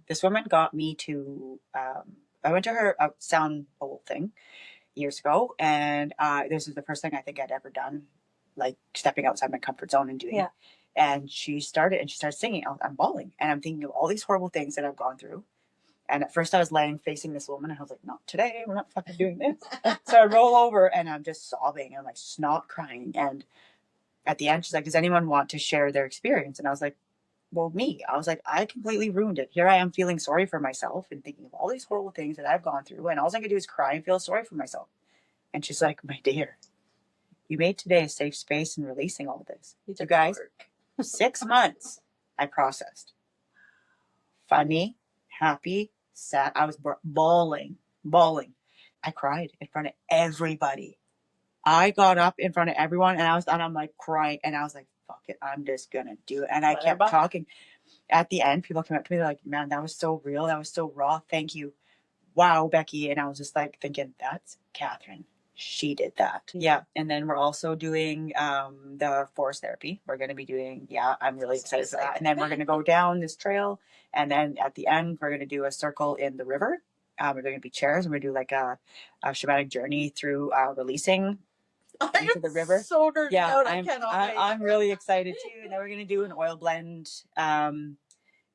This woman got me to, I went to her sound bowl thing years ago, and this is the first thing I think I'd ever done, like stepping outside my comfort zone and doing it. And she started singing. I'm bawling, and I'm thinking of all these horrible things that I've gone through. And at first I was laying facing this woman, and I was like, not today, we're not fucking doing this. So I roll over, and I'm just sobbing, and I'm like snot crying. And at the end, she's like, does anyone want to share their experience? And I was like, well, me. I was like, I completely ruined it. Here I am feeling sorry for myself and thinking of all these horrible things that I've gone through, and all I can do is cry and feel sorry for myself. And she's like, my dear, you made today a safe space in releasing all of this. You guys, 6 months I processed. Funny, happy, sad. I was bawling. I cried in front of everybody. I got up in front of everyone, and I'm like crying, and I was like, fuck it, I'm just gonna do it. And I kept talking. At the end, people came up to me, they're like, man, that was so real, that was so raw, thank you. Wow, Becky. And I was just like thinking, that's Catherine. She did that. Yeah. And then we're also doing the forest therapy. We're going to be doing, I'm really excited for that. And then we're going to go down this trail. And then at the end, we're going to do a circle in the river. We're going to be chairs. And we're going to do like a shamanic journey through releasing into the river. So nerded out. I'm really excited too. And then we're going to do an oil blend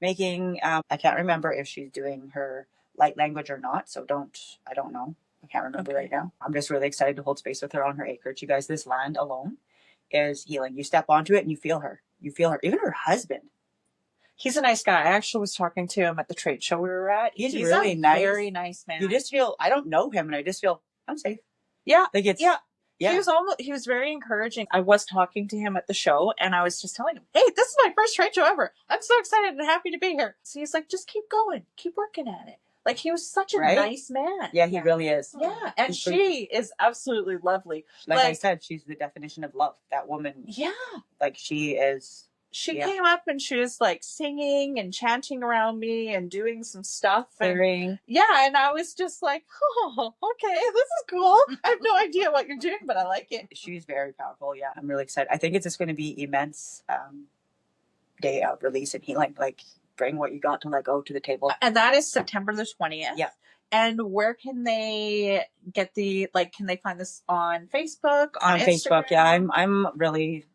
making. I can't remember if she's doing her light language or not. So I don't know. I can't remember right now. I'm just really excited to hold space with her on her acreage. You guys, this land alone is healing. You step onto it and you feel her. You feel her. Even her husband. He's a nice guy. I actually was talking to him at the trade show we were at. He's really nice. Very nice man. You just feel, I don't know him, and I just feel, I'm safe. Yeah. Like it's, He was very encouraging. I was talking to him at the show, and I was just telling him, hey, this is my first trade show ever. I'm so excited and happy to be here. So he's like, just keep going. Keep working at it. Like, he was such a nice man. Yeah, he really is. Yeah, and she is absolutely lovely. Like I said, she's the definition of love. That woman. Yeah. Like, she is. She came up and she was like singing and chanting around me and doing some stuff. And, and I was just like, oh, okay, this is cool. I have no idea what you're doing, but I like it. She's very powerful. Yeah, I'm really excited. I think it's just going to be immense day of release and healing. Like, bring what you got to let go to the table. And that is September the 20th. Yeah. And where can they get can they find this on Facebook? On Instagram? Facebook, yeah. I'm really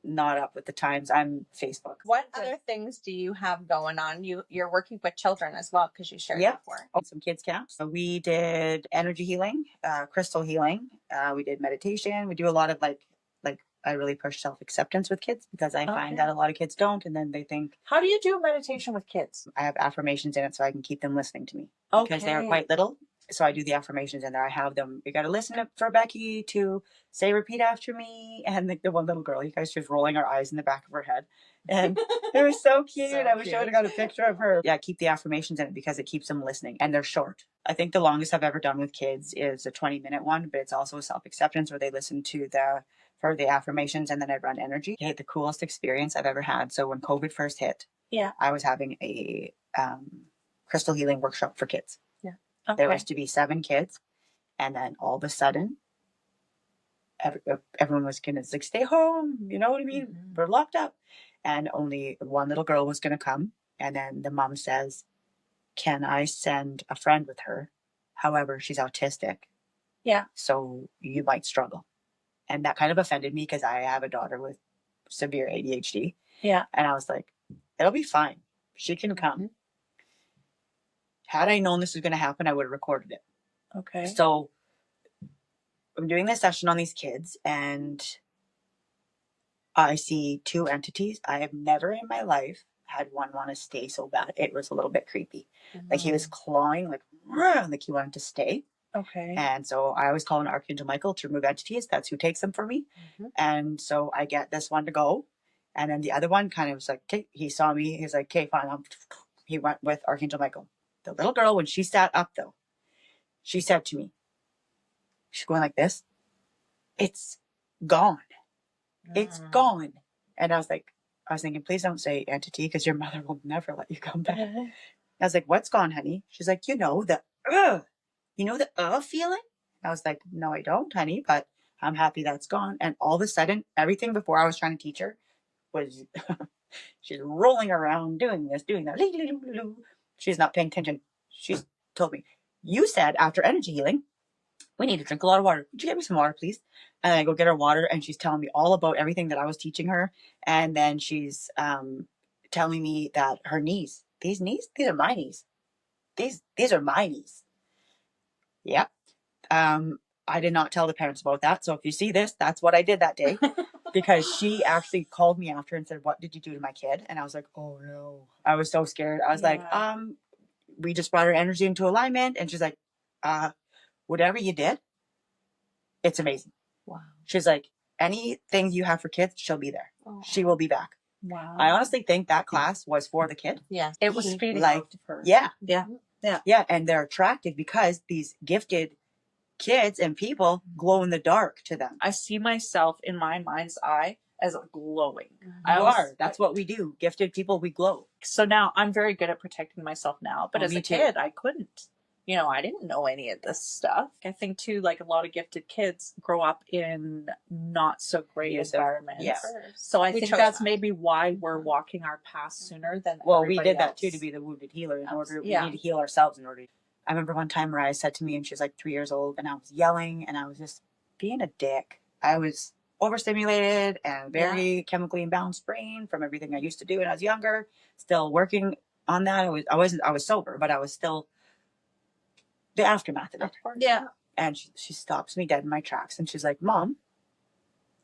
not up with the times. I'm Facebook. What other things do you have going on? You're working with children as well, because you shared before. Some kids camps. We did energy healing, crystal healing. We did meditation. We do a lot of like I really push self-acceptance with kids, because I find that a lot of kids don't, and then they think. How do you do meditation with kids? I have affirmations in it so I can keep them listening to me. Okay. Because they're quite little. So I do the affirmations in there. I have them. You got to listen for Becky to say, repeat after me. And the one little girl, you guys, she was rolling her eyes in the back of her head. And it was so cute. I wish I would have got a picture of her. Yeah, keep the affirmations in it because it keeps them listening. And they're short. I think the longest I've ever done with kids is a 20-minute one, but it's also a self-acceptance where they listen to for the affirmations, and then I run energy. Okay, the coolest experience I've ever had. So when COVID first hit, I was having a crystal healing workshop for kids. Okay. There was to be 7 kids, and then all of a sudden, everyone was going to stay home. You know what I mean? Mm-hmm. We're locked up, and only one little girl was going to come. And then the mom says, "Can I send a friend with her? However, she's autistic. Yeah, so you might struggle." And that kind of offended me because I have a daughter with severe ADHD. Yeah, and I was like, "It'll be fine." She can come. Had I known this was going to happen, I would have recorded it. Okay. So I'm doing this session on these kids, and I see two entities. I have never in my life had one want to stay so bad. It was a little bit creepy. Like he was clawing, like he wanted to stay. Okay. And so I always call on Archangel Michael to remove entities. That's who takes them for me. And so I get this one to go. And then the other one kind of was like, okay, he saw me. He's like, okay, fine. He went with Archangel Michael. The little girl, when she sat up though, she said to me, she's going like this, it's gone. It's gone. And I was thinking, please don't say entity because your mother will never let you come back. I was like, what's gone, honey? She's like, the feeling? I was like, no, I don't, honey, but I'm happy that's gone. And all of a sudden, everything before I was trying to teach her was, she's rolling around, doing this, doing that. She's not paying attention. She's told me, you said after energy healing, we need to drink a lot of water. Would you get me some water, please? And I go get her water, and she's telling me all about everything that I was teaching her. And then she's telling me that her knees, these are my knees. These are my knees. Yeah. I did not tell the parents about that. So if you see this, that's what I did that day. Because she actually called me after and said, what did you do to my kid? And I was like, oh no. I was so scared. I was like, we just brought her energy into alignment. And she's like, whatever you did, it's amazing. Wow. She's like, anything you have for kids, she'll be there. Oh. She will be back. Wow. I honestly think that class was for the kid. Yeah. It was feeding like her. Yeah. Yeah. Yeah. Yeah. And they're attracted because these gifted kids and people glow in the dark to them. I see myself in my mind's eye as glowing. That's what we do. Gifted people, we glow. So now I'm very good at protecting myself now. But as a kid, I couldn't. I didn't know any of this stuff. I think too, like a lot of gifted kids grow up in not so great environments. Yeah. So I think that's maybe why we're walking our path sooner than we did that too, to be the wounded healer. We need to heal ourselves in order to. I remember one time Mariah said to me, and she was like 3 years old, and I was yelling, and I was just being a dick. I was overstimulated and very chemically imbalanced brain from everything I used to do when I was younger. Still working on that. I was sober, but I was still the aftermath of it. Yeah. And she stops me dead in my tracks, and she's like, Mom,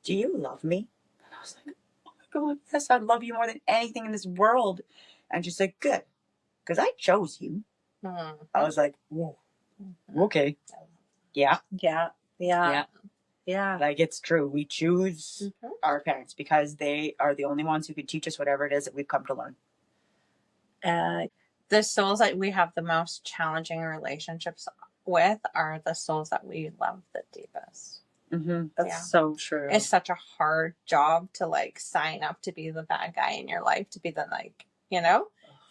do you love me? And I was like, oh my God, yes, I love you more than anything in this world. And she's like, good, because I chose you. I was like, whoa, okay. Yeah. Yeah. Yeah. Yeah. Yeah. Like, it's true. We choose our parents because they are the only ones who can teach us whatever it is that we've come to learn. The souls that we have the most challenging relationships with are the souls that we love the deepest. That's so true. It's such a hard job to sign up to be the bad guy in your life, to be the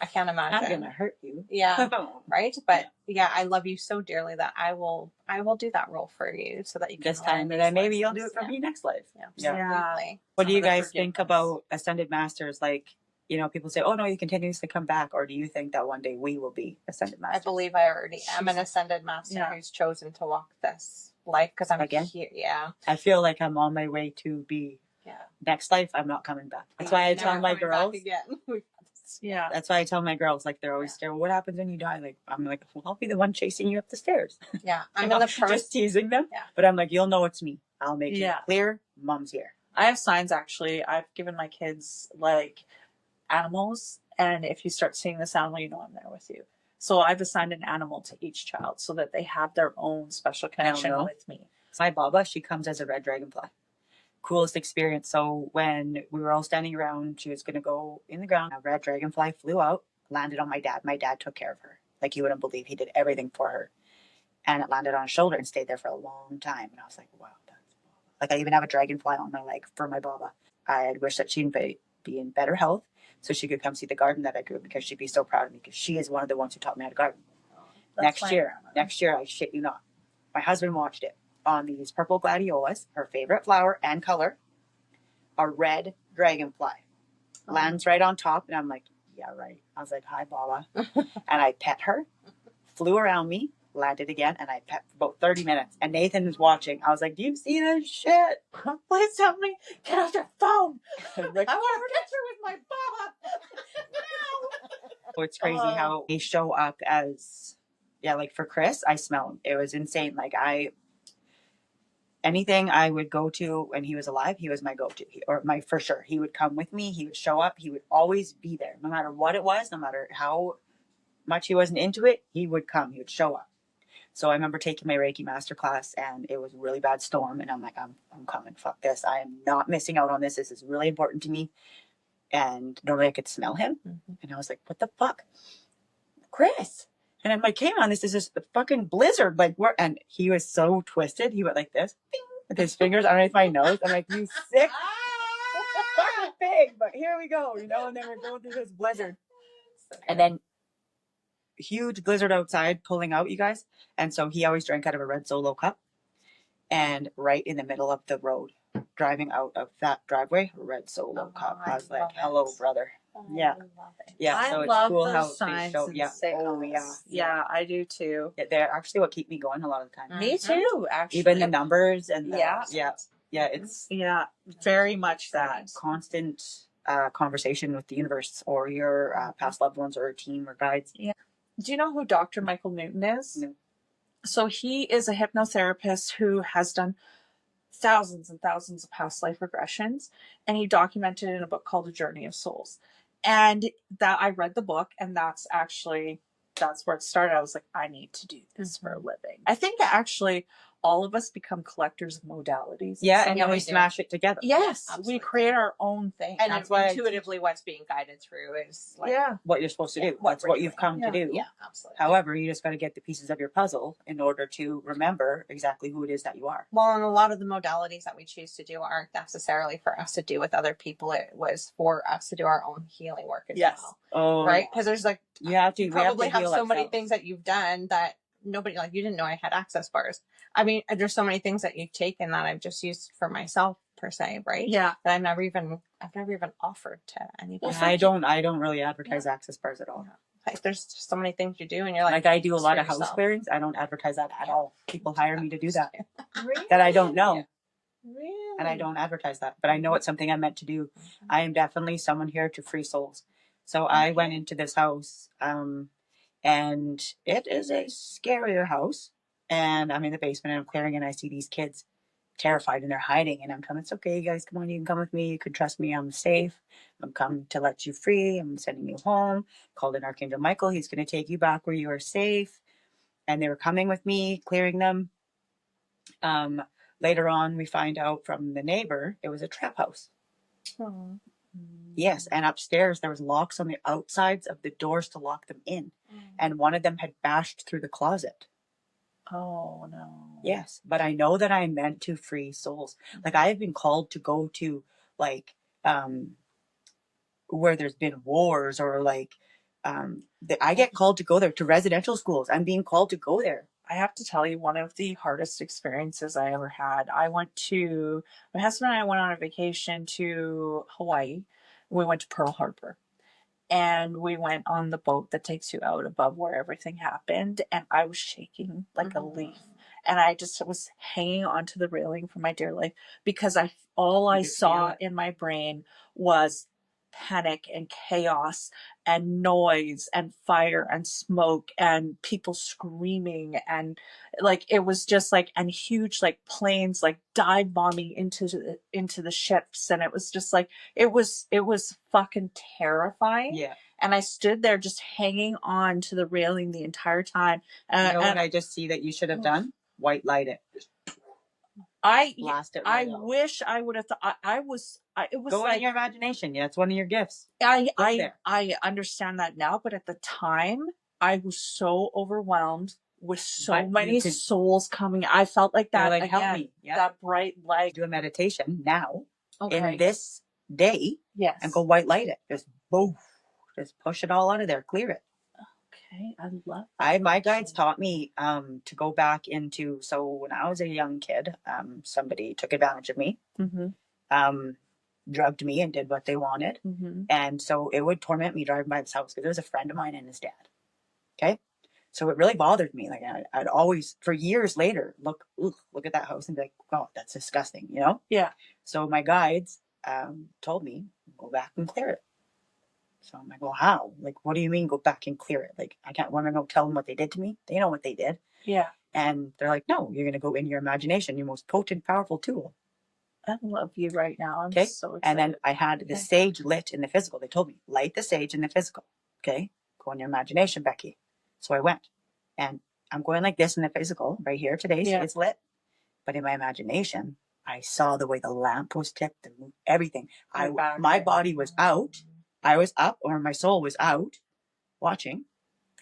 I can't imagine. I'm gonna hurt you. Yeah. Right. But I love you so dearly that I will do that role for you so that you can. This time, and then maybe you'll do it for me next life. Yeah. Absolutely. What do you guys think about ascended masters? People say, oh no, you continuously come back. Or do you think that one day we will be ascended masters? I believe I already am an ascended master who's chosen to walk this life because I'm here. Yeah. I feel like I'm on my way to be. Yeah. Next life, I'm not coming back. That's why I tell my girls. Yeah. That's why I tell my girls, they're always scared. What happens when you die? I'm like, well, I'll be the one chasing you up the stairs. Yeah. I'm in the process. Just teasing them. Yeah. But I'm like, you'll know it's me. I'll make it clear. Mom's here. I have signs, actually. I've given my kids, animals. And if you start seeing this animal, you know I'm there with you. So I've assigned an animal to each child so that they have their own special connection with me. My Baba, she comes as a red dragonfly. Coolest experience. So when we were all standing around, she was going to go in the ground. A red dragonfly flew out, landed on my dad. My dad took care of her. You wouldn't believe. He did everything for her. And it landed on his shoulder and stayed there for a long time. And I was like, wow, that's Baba. I even have a dragonfly on my leg for my Baba. I had wished that she'd be in better health so she could come see the garden that I grew, because she'd be so proud of me, because she is one of the ones who taught me how to garden. Next year, I shit you not, my husband watched it. On these purple gladiolas, her favorite flower and color, a red dragonfly lands right on top, and I'm like, yeah, right. I was like, hi, Baba. And I pet her, flew around me, landed again, and I pet for about 30 minutes. And Nathan was watching. I was like, do you see this shit? Please help me. Get off your phone. I want a picture with my Baba. No. So it's crazy how they show up as, yeah, like for Chris, I smell him. It was insane. Like anything I would go to when he was alive, he was my go-to, or my, for sure. He would come with me. He would show up. He would always be there, no matter what it was, no matter how much he wasn't into it. He would come. He would show up. So I remember taking my Reiki masterclass, and it was a really bad storm. And I'm like, I'm coming. Fuck this. I am not missing out on this. This is really important to me. And normally I could smell him, and I was like, what the fuck, Chris? And I'm like, came on, this is just a fucking blizzard. Like, what? And he was so twisted. He went like this, bing, with his fingers underneath my nose. I'm like, you sick fucking pig. But here we go, you know. And then we're going through this blizzard, and then huge blizzard outside, pulling out, you guys. And so he always drank out of a red Solo cup, and right in the middle of the road, driving out of that driveway, red Solo cup. I was like, hello, brother. Yeah. Yeah. So it's cool how they show. Yeah. Oh, yeah. Yeah, I do too. Yeah, they're actually what keep me going a lot of the time. Me too, actually. Even the numbers and the, yeah. It's very much that constant conversation with the universe or your past loved ones or a team or guides. Yeah. Do you know who Dr. Michael Newton is? No. So he is a hypnotherapist who has done thousands and thousands of past life regressions, and he documented in a book called A Journey of Souls. And that I read the book, and that's where it started. I was like, I need to do this for a living. I think actually all of us become collectors of modalities. Yeah, and we smash it together. Yes, we create our own thing. And that's why intuitively what's being guided through is like what you're supposed to do. That's what you've come to do. Yeah, absolutely. However, you just got to get the pieces of your puzzle in order to remember exactly who it is that you are. Well, and a lot of the modalities that we choose to do aren't necessarily for us to do with other people. It was for us to do our own healing work as well. Oh, right? Because there's like, you have to probably have so many things that you've done that nobody, like, you didn't know I had access bars. I mean, there's so many things that you've taken that I've just used for myself per se, right? Yeah. That I've never even offered to anybody. I don't really advertise access bars at all. Like, there's just so many things you do, and you're like I do a lot of house clearings. I don't advertise that at all. People hire me to do that. Really? That I don't know. Really? And I don't advertise that, but I know it's something I'm meant to do. I am definitely someone here to free souls. So I went into this house, and it is a scarier house. And I'm in the basement and I'm clearing, and I see these kids terrified and they're hiding. And I'm telling them, it's okay, you guys, come on, you can come with me. You can trust me. I'm safe. I'm coming to let you free. I'm sending you home. Called in Archangel Michael. He's going to take you back where you are safe. And they were coming with me, clearing them. Later on, we find out from the neighbor, it was a trap house. Oh. Yes, and upstairs there was locks on the outsides of the doors to lock them in, and one of them had bashed through the closet. Oh no. Yes, but I know that I'm meant to free souls. Like, I have been called to go to like where there's been wars, or like I get called to go there, to residential schools. I'm being called to go there. I have to tell you, one of the hardest experiences I ever had. My husband and I went on a vacation to Hawaii. We went to Pearl Harbor, and we went on the boat that takes you out above where everything happened. And I was shaking like a leaf, and I just was hanging onto the railing for my dear life, because all I saw in my brain was panic and chaos and noise and fire and smoke and people screaming, and like it was just like, and huge like planes like dive bombing into the ships, and it was just like it was fucking terrifying. Yeah. And I stood there just hanging on to the railing the entire time. You know what I just see that you should have done? White light it. I wish I would have thought. It was go like, in your imagination. Yeah, it's one of your gifts. I understand that now, but at the time I was so overwhelmed with so many souls coming. I felt like that. Like, again, help me. Yeah. That bright light. Do a meditation now in this day. Yes. And go white light it. Just boom. Just push it all out of there. Clear it. Okay, I love that. My guides taught me to go back into, so when I was a young kid, somebody took advantage of me, drugged me and did what they wanted. And so it would torment me driving by this house, because there was a friend of mine and his dad. Okay. So it really bothered me. Like, I'd always, for years later, look at that house and be like, oh, that's disgusting, you know? Yeah. So my guides told me, go back and clear it. So I'm like, well, how? Like, what do you mean go back and clear it? Like, I can't want to go tell them what they did to me. They know what they did. Yeah. And they're like, no, you're going to go in your imagination, your most potent, powerful tool. I love you right now. I'm Okay. so excited. And then I had the sage lit in the physical. They told me, light the sage in the physical. Okay. Go in your imagination, Becky. So I went. And I'm going like this in the physical right here today. So it's lit. But in my imagination, I saw the way the lamp was tipped and everything. My body was out. I was up, or my soul was out watching.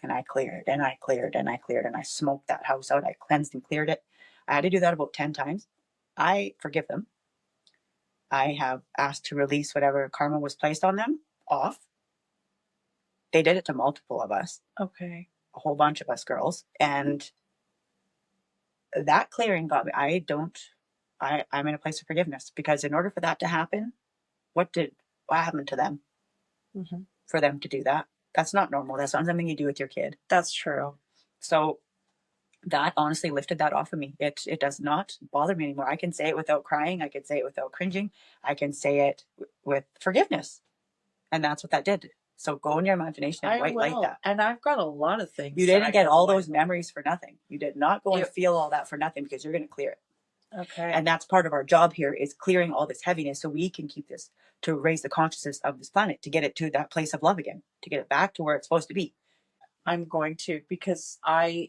And I cleared and I cleared and I cleared and I smoked that house out. I cleansed and cleared it. I had to do that about 10 times. I forgive them. I have asked to release whatever karma was placed on them off. They did it to multiple of us. Okay. A whole bunch of us girls. And that clearing got me. I'm in a place of forgiveness, because in order for that to happen, what happened to them? Mm-hmm. For them to do that? That's not normal. That's not something you do with your kid. That's true. So that honestly lifted that off of me. It does not bother me anymore. I can say it without crying. I can say it without cringing. I can say it with forgiveness. And that's what that did. So go in your imagination and white light that. And I've got a lot of things. You didn't get all those memories for nothing. You did not go and feel all that for nothing, because you're going to clear it. Okay. And that's part of our job here, is clearing all this heaviness so we can keep this, to raise the consciousness of this planet, to get it to that place of love again, to get it back to where it's supposed to be. I'm going to, because I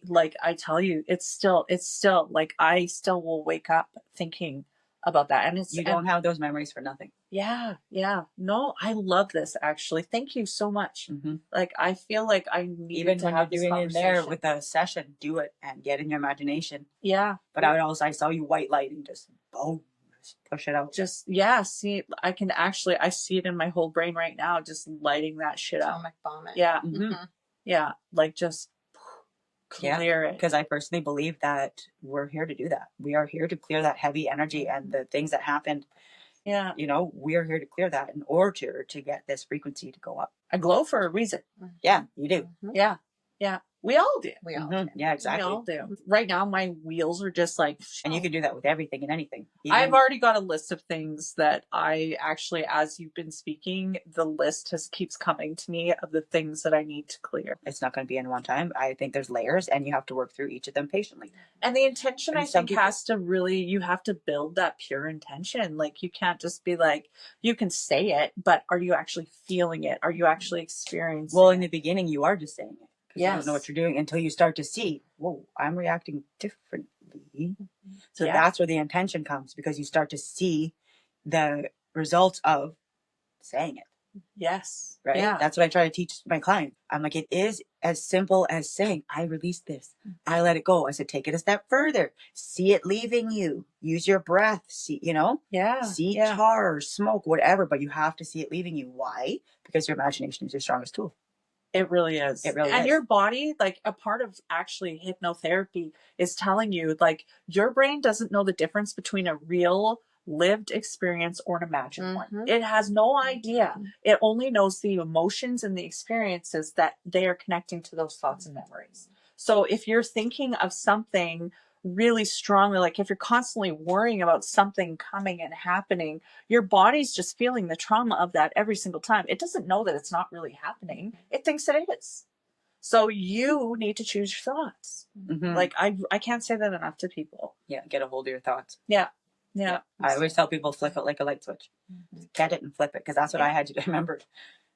tell you, it's still like, I still will wake up thinking about that. And you don't have those memories for nothing. Yeah. Yeah. No, I love this, actually. Thank you so much. Mm-hmm. Like, I feel like I need even to when have you're doing it there with a session, do it and get in your imagination. Yeah. But I saw you white lighting, just boom, just push it out. See, I can actually, I see it in my whole brain right now, just lighting that shit up. Atomic vomit. Yeah. Mm-hmm. Yeah. Like, just clear it. Because I personally believe that we're here to do that. We are here to clear that heavy energy and the things that happened. Yeah. You know, we are here to clear that in order to get this frequency to go up. I glow for a reason. Yeah, you do. Mm-hmm. Yeah. Yeah. We all do. We all do. Yeah, exactly. We all do. Right now, my wheels are just like... And you can do that with everything and anything. I've already got a list of things that I actually, as you've been speaking, the list keeps coming to me of the things that I need to clear. It's not going to be in one time. I think there's layers, and you have to work through each of them patiently. And the intention, I think, has to really... You have to build that pure intention. Like, you can't just be like... You can say it, but are you actually feeling it? Are you actually experiencing it? Well, in the beginning, you are just saying it. Yes. You don't know what you're doing until you start to see, whoa, I'm reacting differently. So that's where the intention comes, because you start to see the results of saying it. Yes. Right? Yeah. That's what I try to teach my clients. I'm like, it is as simple as saying, I release this. I let it go. I said, take it a step further. See it leaving you. Use your breath. See, see tar or smoke, whatever, but you have to see it leaving you. Why? Because your imagination is your strongest tool. It really is. It really is. And your body, like, a part of actually hypnotherapy is telling you, like, your brain doesn't know the difference between a real lived experience or an imagined one. It has no idea. It only knows the emotions and the experiences that they are connecting to those thoughts and memories. So if you're thinking of something really strongly, like if you're constantly worrying about something coming and happening, your body's just feeling the trauma of that every single time. It doesn't know that it's not really happening. It thinks that it is. So you need to choose your thoughts. Mm-hmm. Like, I can't say that enough to people. Yeah, get a hold of your thoughts. Yeah. I always tell people, flip it like a light switch. Get it and flip it, because that's what I had to do. I remember,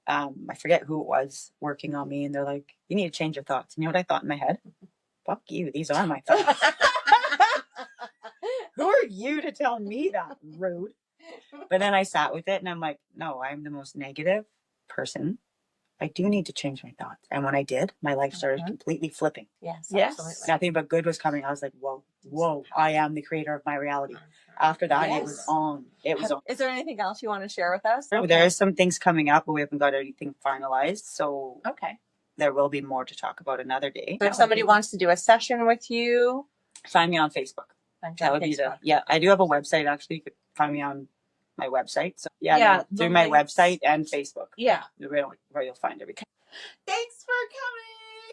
I forget who it was working on me, and they're like, you need to change your thoughts. And you know what I thought in my head? Fuck you, these are my thoughts. Who are you to tell me that? Rude. But then I sat with it, and I'm like, no, I'm the most negative person. I do need to change my thoughts. And when I did, my life started completely flipping. Yes. Absolutely. Nothing but good was coming. I was like, whoa, I am the creator of my reality. After that, it was on. It was on. Is there anything else you want to share with us? Okay. There are some things coming up, but we haven't got anything finalized. So there will be more to talk about another day. So if somebody wants to do a session with you, find me on Facebook. That would be I do have a website, actually. You could find me on my website. So through my website and Facebook. Yeah. Where you'll find everything. Thank